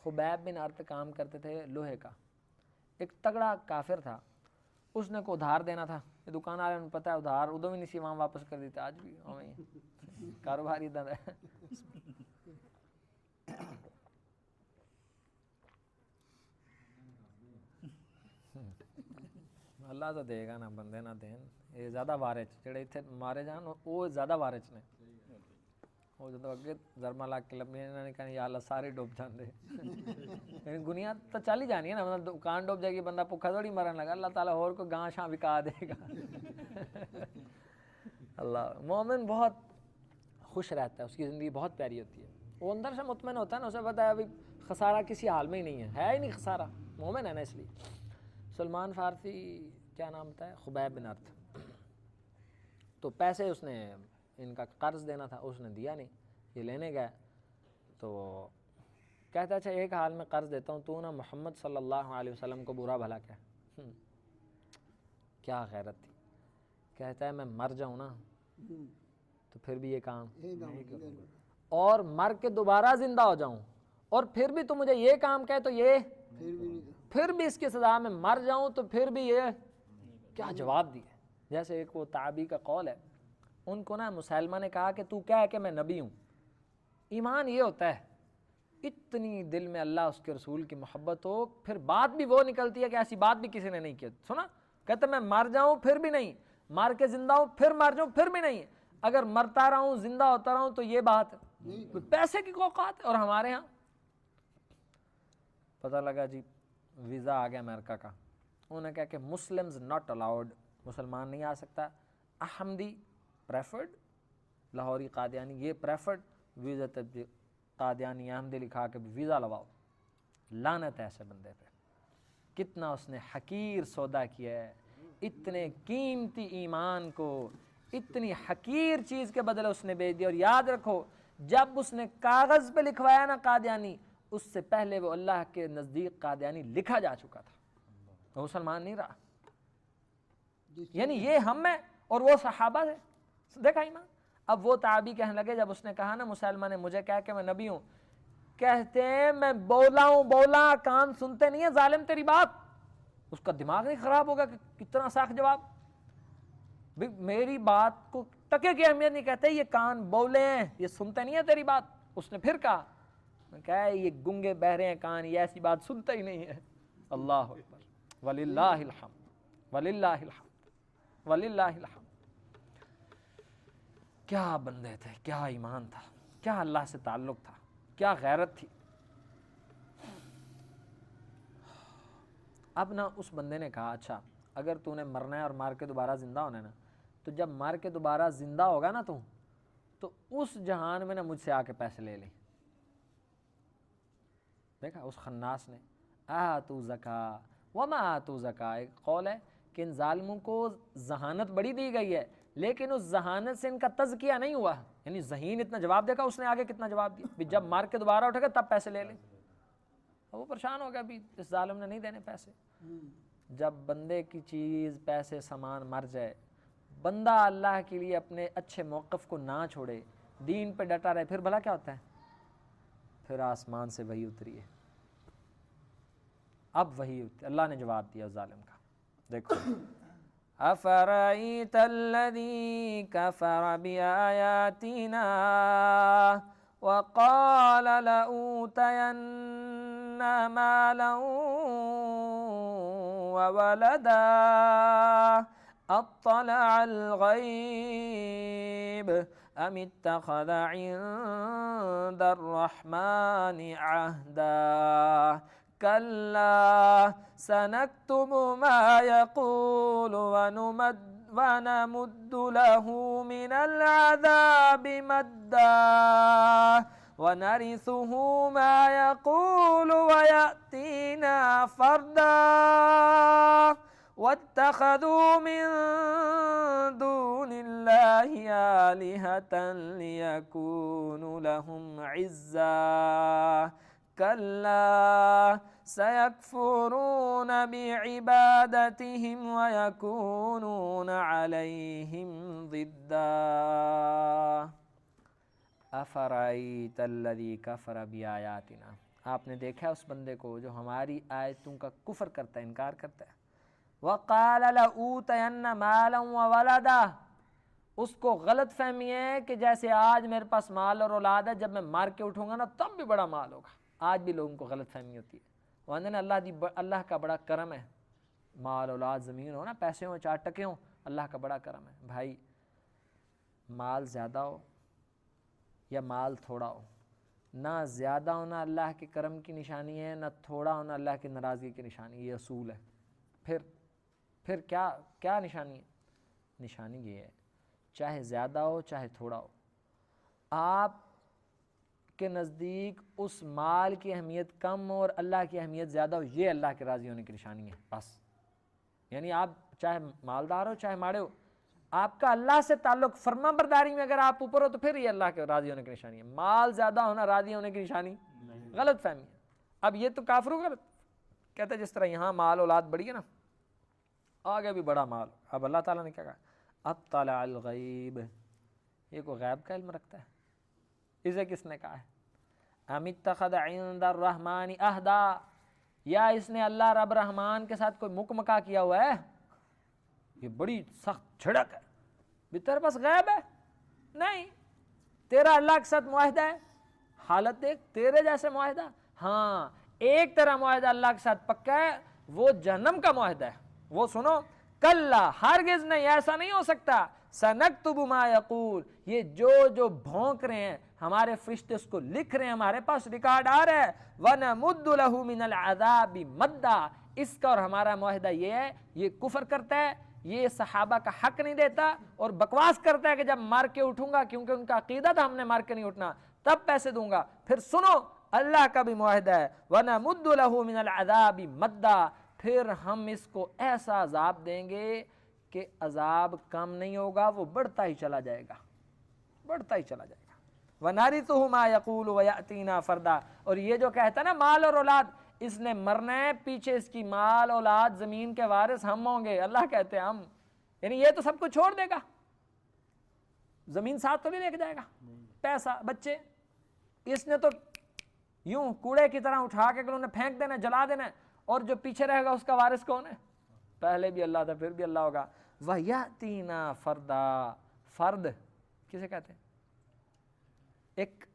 خبیب بن ارت کام کرتے تھے لوہے کا. ایک تگڑا کافر تھا، اس نے کو ادھار دینا تھا. یہ دکان والے نے پتہ ہے ادھار ادو بھی نہیں سی وہاں واپس کر دیتے. آج بھی کاروبار ادھر ہے. اللہ تو دے گا نا, بندے نہ دین. یہ زیادہ وارچ جڑے اتنے مارے جان وہ زیادہ وارچ نے. وہ جدو اگے ضرباں لگ کے لبھی انہوں نے کہا یا اللہ سارے ڈوب جاندے. گنیا تو چل ہی جانی ہے نا, مطلب دکان ڈوب جائے گی, بندہ بھوکا تھوڑی مرن لگا, اللہ تعالیٰ اور کو گاں شاں وکا دے گا. اللہ مومن بہت خوش رہتا ہے, اس کی زندگی بہت پیاری ہوتی ہے. وہ اندر سے مطمئن ہوتا ہے نا, اسے پتا ہے ابھی خسارہ کسی حال میں ہی نہیں ہے ہی نہیں خسارہ, مومن ہے نا. اس لیے سلمان فارسی کیا نام ہوتا ہے, خبیب بن ارت, تو پیسے اس نے ان کا قرض دینا تھا, اس نے دیا نہیں. یہ لینے گئے تو کہتا اچھا ایک حال میں قرض دیتا ہوں, تو نا محمد صلی اللہ علیہ وسلم کو برا بھلا کیا غیرت تھی. کہتا ہے میں مر جاؤں نا تو پھر بھی یہ کام نہیں کروں گا, اور مر کے دوبارہ زندہ ہو جاؤں اور پھر بھی تو مجھے یہ کام کہے تو یہ پھر بھی اس کی سزا میں مر جاؤں تو پھر بھی یہ کیا جواب دیے. جیسے ایک وہ تابعی کا قول ہے, ان کو نا مسلمہ نے کہا کہ تو کیا ہے کہ میں نبی ہوں. ایمان یہ ہوتا ہے اتنی دل میں اللہ اس کے رسول کی محبت ہو, پھر بات بھی وہ نکلتی ہے کہ ایسی بات بھی کسی نے نہیں کی. سنا کہتے میں مر جاؤں پھر بھی نہیں, مار کے زندہ ہوں پھر مر جاؤں پھر بھی نہیں, اگر مرتا رہا ہوں زندہ ہوتا رہا ہوں تو یہ بات پیسے کی اوقات ہے. اور ہمارے ہاں پتہ لگا جی ویزا آ گیا امریکہ کا, انہوں نے کہا کہ مسلمز ناٹ الاؤڈ, مسلمان نہیں آ سکتا. احمدی پریفرڈ, لاہوری قادیانی یہ پریفرڈ, ویزا قادیانی احمدی لکھا کے ویزا لواؤ. لعنت ہے ایسے بندے پہ, کتنا اس نے حقیر سودا کیا ہے. اتنے قیمتی ایمان کو اتنی حقیر چیز کے بدلے اس نے بیچ دیا. اور یاد رکھو جب اس نے کاغذ پہ لکھوایا نا قادیانی, اس سے پہلے وہ اللہ کے نزدیک قادیانی لکھا جا چکا تھا, وہ مسلمان نہیں رہا. یعنی یہ ہم ہیں اور وہ صحابہ ہے, دیکھا ایمان. اب وہ تابعی کہنے لگے جب اس نے کہا نا مسلمان نے مجھے کہا کہ میں نبی ہوں, کہتے ہیں میں بولا ہوں بولا, کان سنتے نہیں ہیں ظالم تیری بات. اس کا دماغ نہیں خراب ہوگا کہ کتنا ساخت جواب. میری بات کو ٹکے کی اہمیت نہیں, کہتے یہ کان بولے ہیں یہ سنتے نہیں ہیں تیری بات. اس نے پھر کہا یہ گنگے بہرے ہیں کان, یہ ایسی بات سنتا ہی نہیں ہے. اللہ اکبر وللہ الحمد وللہ الحمد وللہ الحمد. کیا بندے تھے, کیا ایمان تھا, کیا اللہ سے تعلق تھا, کیا غیرت تھی. اب نا اس بندے نے کہا اچھا اگر تو نے مرنا ہے اور مار کے دوبارہ زندہ ہونا ہے نا, تو جب مار کے دوبارہ زندہ ہوگا نا تو اس جہان میں نا مجھ سے آ کے پیسے لے لیں. دیکھا اس خناس نے, آتو زکا وما آتو زکا. ایک قول ہے کہ ان ظالموں کو ذہانت بڑی دی گئی ہے, لیکن اس ذہانت سے ان کا تزکیہ نہیں ہوا. یعنی ذہین اتنا جواب دے گا, اس نے آگے کتنا جواب دیا, جب مار کے دوبارہ اٹھے گا تب پیسے لے لیں. وہ پریشان ہو گیا, بھی اس ظالم نے نہیں دینے پیسے. جب بندے کی چیز پیسے سامان مر جائے, بندہ اللہ کے لیے اپنے اچھے موقف کو نہ چھوڑے, دین پہ ڈٹا رہے, پھر بھلا کیا ہوتا ہے, پھر آسمان سے وحی اتری ہے. اب وحی اتری, اللہ نے جواب دیا اس ظالم کا. دیکھو افرأیت الذی کفر بآیاتنا وقال لأوتین مالا وولدا اطلع الغیب ام اتخذ عند الرحمن عہدا کلا سنکتب ما یقول ونمد له من العذاب مدا ونرثه ما يقول ويأتينا فردا واتخذوا من دون الله آلهة ليكونوا لهم عزا كلا سيكفرون بعبادتهم ويكونون عليهم ضدا افرأیت الذی کفر بآیاتنا. آپ نے دیکھا اس بندے کو جو ہماری آیتوں کا کفر کرتا ہے, انکار کرتا ہے. وقال لأوتین مالا وولدا, اس کو غلط فہمی ہے کہ جیسے آج میرے پاس مال اور اولاد ہے, جب میں مار کے اٹھوں گا نا تب بھی بڑا مال ہوگا. آج بھی لوگوں کو غلط فہمی ہوتی ہے. وہاں اللہ کا بڑا کرم ہے, مال اولاد زمین ہو نا، پیسے ہوں 4 ٹکے ہوں، اللہ کا بڑا کرم ہے بھائی. مال زیادہ ہو یا مال تھوڑا ہو، نہ زیادہ ہونا اللہ کے کرم کی نشانی ہے، نہ تھوڑا ہونا اللہ کی ناراضگی کی نشانی. یہ اصول ہے. پھر کیا نشانی ہے؟ نشانی یہ ہے چاہے زیادہ ہو چاہے تھوڑا ہو، آپ کے نزدیک اس مال کی اہمیت کم ہو اور اللہ کی اہمیت زیادہ ہو، یہ اللہ کے راضی ہونے کی نشانی ہے بس. یعنی آپ چاہے مالدار ہو چاہے ماڑے ہو، آپ کا اللہ سے تعلق فرما برداری میں اگر آپ اوپر ہو تو پھر یہ اللہ کے راضی ہونے کی نشانی ہے. مال زیادہ ہونا راضی ہونے کی نشانی غلط فہمی ہے. اب یہ تو کافروں کا کہتے ہیں جس طرح یہاں مال اولاد بڑی ہے نا، آگے بھی بڑا مال. اب اللہ تعالیٰ نے کیا کہا؟ اطلع الغیب، یہ کوئی غیب کا علم رکھتا ہے؟ اسے کس نے کہا ہے؟ ام اتخذ عند الرحمن عہدا، یا اس نے اللہ رب رحمان کے ساتھ کوئی مکمکا کیا ہوا ہے؟ یہ بڑی سخت جھڑک ہے. بھی تیرے پاس غیب ہے؟ نہیں. تیرا اللہ کے ساتھ معاہدہ ہے؟ حالت دیکھ، تیرے جیسے معاہدہ. ہاں ایک طرح معاہدہ اللہ کے ساتھ پکا ہے، وہ جہنم کا معاہدہ ہے. وہ سنو، کلا ہرگز نہیں، ایسا نہیں ہو سکتا. سنکتب ما یقول، یہ جو بھونک رہے ہیں ہمارے فرشتے اس کو لکھ رہے ہیں، ہمارے پاس ریکارڈ آ رہا ہے. ونمد له من العذاب مدا، اس کا اور ہمارا معاہدہ یہ ہے، یہ کفر کرتا ہے، یہ صحابہ کا حق نہیں دیتا اور بکواس کرتا ہے کہ جب مار کے اٹھوں گا، کیونکہ ان کا عقیدہ تھا ہم نے مار کے نہیں اٹھنا، تب پیسے دوں گا. پھر سنو اللہ کا بھی معاہدہ ہے، وَنَمُدُّ لَهُ مِنَ الْعَذَابِ مَدًّا، پھر ہم اس کو ایسا عذاب دیں گے کہ عذاب کم نہیں ہوگا، وہ بڑھتا ہی چلا جائے گا، بڑھتا ہی چلا جائے گا. وَنَرِثُهُ مَا يَقُولُ وَيَأْتِينَا فَرْدًا، اور یہ جو کہتا ہے نا مال اور اولاد، اس نے مرنا ہے، پیچھے اس کی مال اولاد زمین کے وارث ہم ہوں گے. اللہ کہتے ہیں ہم، یعنی یہ تو سب کو چھوڑ دے گا، زمین ساتھ تو نہیں لے کے جائے گا، پیسہ بچے. اس نے تو یوں کوڑے کی طرح اٹھا کے انہوں نے پھینک دینا، جلا دینا، اور جو پیچھے رہے گا اس کا وارث کون ہے؟ پہلے بھی اللہ تھا پھر بھی اللہ ہوگا. وَيَأْتِينَا فَرْدًا، فرد کسے کہتے ہیں؟ ایک،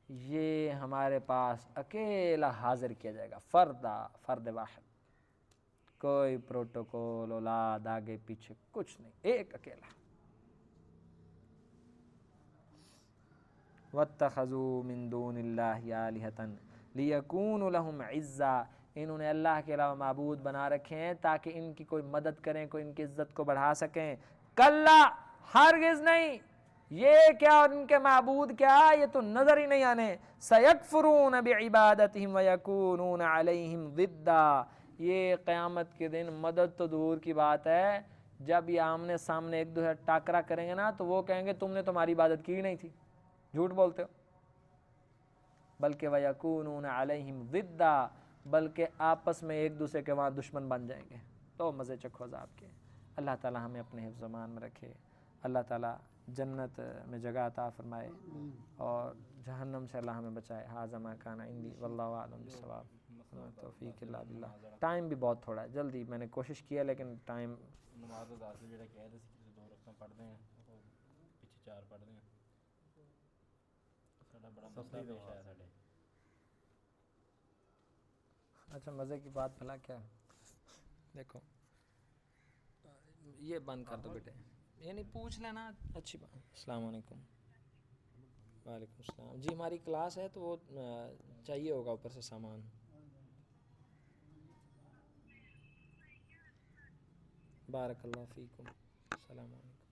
یہ ہمارے پاس اکیلا حاضر کیا جائے گا. فرد واحد، کوئی پروٹوکول اولاد آگے پیچھے کچھ نہیں، ایک اکیلا. وَاتَّخَذُوا مِن دُونِ اللَّهِ آلِهَةً لِيَكُونُوا لَهُمْ عِزًّا، انہوں نے اللہ کے علاوہ معبود بنا رکھے ہیں تاکہ ان کی کوئی مدد کریں، کوئی ان کی عزت کو بڑھا سکیں. کلا ہرگز نہیں، یہ کیا اور ان کے معبود کیا، یہ تو نظر ہی نہیں آنے. سَيَكْفُرُونَ بِعِبَادَتِهِمْ وَيَكُونُونَ عَلَيْهِمْ ضِدًّا، یہ قیامت کے دن مدد تو دور کی بات ہے، جب یہ آمنے سامنے ایک دوسرے ٹاکرا کریں گے نا تو وہ کہیں گے تم نے تو ہماری عبادت کی نہیں تھی، جھوٹ بولتے ہو. بلکہ وَيَكُونُونَ عَلَيْهِمْ ضِدًّا، بلکہ آپس میں ایک دوسرے کے وہاں دشمن بن جائیں گے. تو مزے چکھو عذاب کے. اللہ تعالی ہمیں اپنے حفظ و امان میں رکھے. اللہ تعالی جنت میں جگہ عطا فرمائے اور جہنم سے اللہ ہمیں بچائے. ھذا ما کان عندی واللہ اعلم بالصواب. توفیق اللہ باللہ. ٹائم بھی بہت تھوڑا ہے، جلدی میں نے کوشش کی ہے لیکن ٹائم. نماز ادا سے جڑا کہہ رہے سی 2 رکعتاں پڑھ دیں پیچھے 4 پڑھ دیں، ساڈا بڑا مسئلہ پیش آیا ساڈے. اچھا مزے کی بات بھلا کیا، دیکھو یہ بند کر دو بیٹے، یعنی پوچھ لینا اچھی بات. السلام علیکم. وعلیکم السلام. جی ہماری کلاس ہے تو وہ چاہیے ہوگا اوپر سے سامان. بارک اللہ فیکم. السلام علیکم.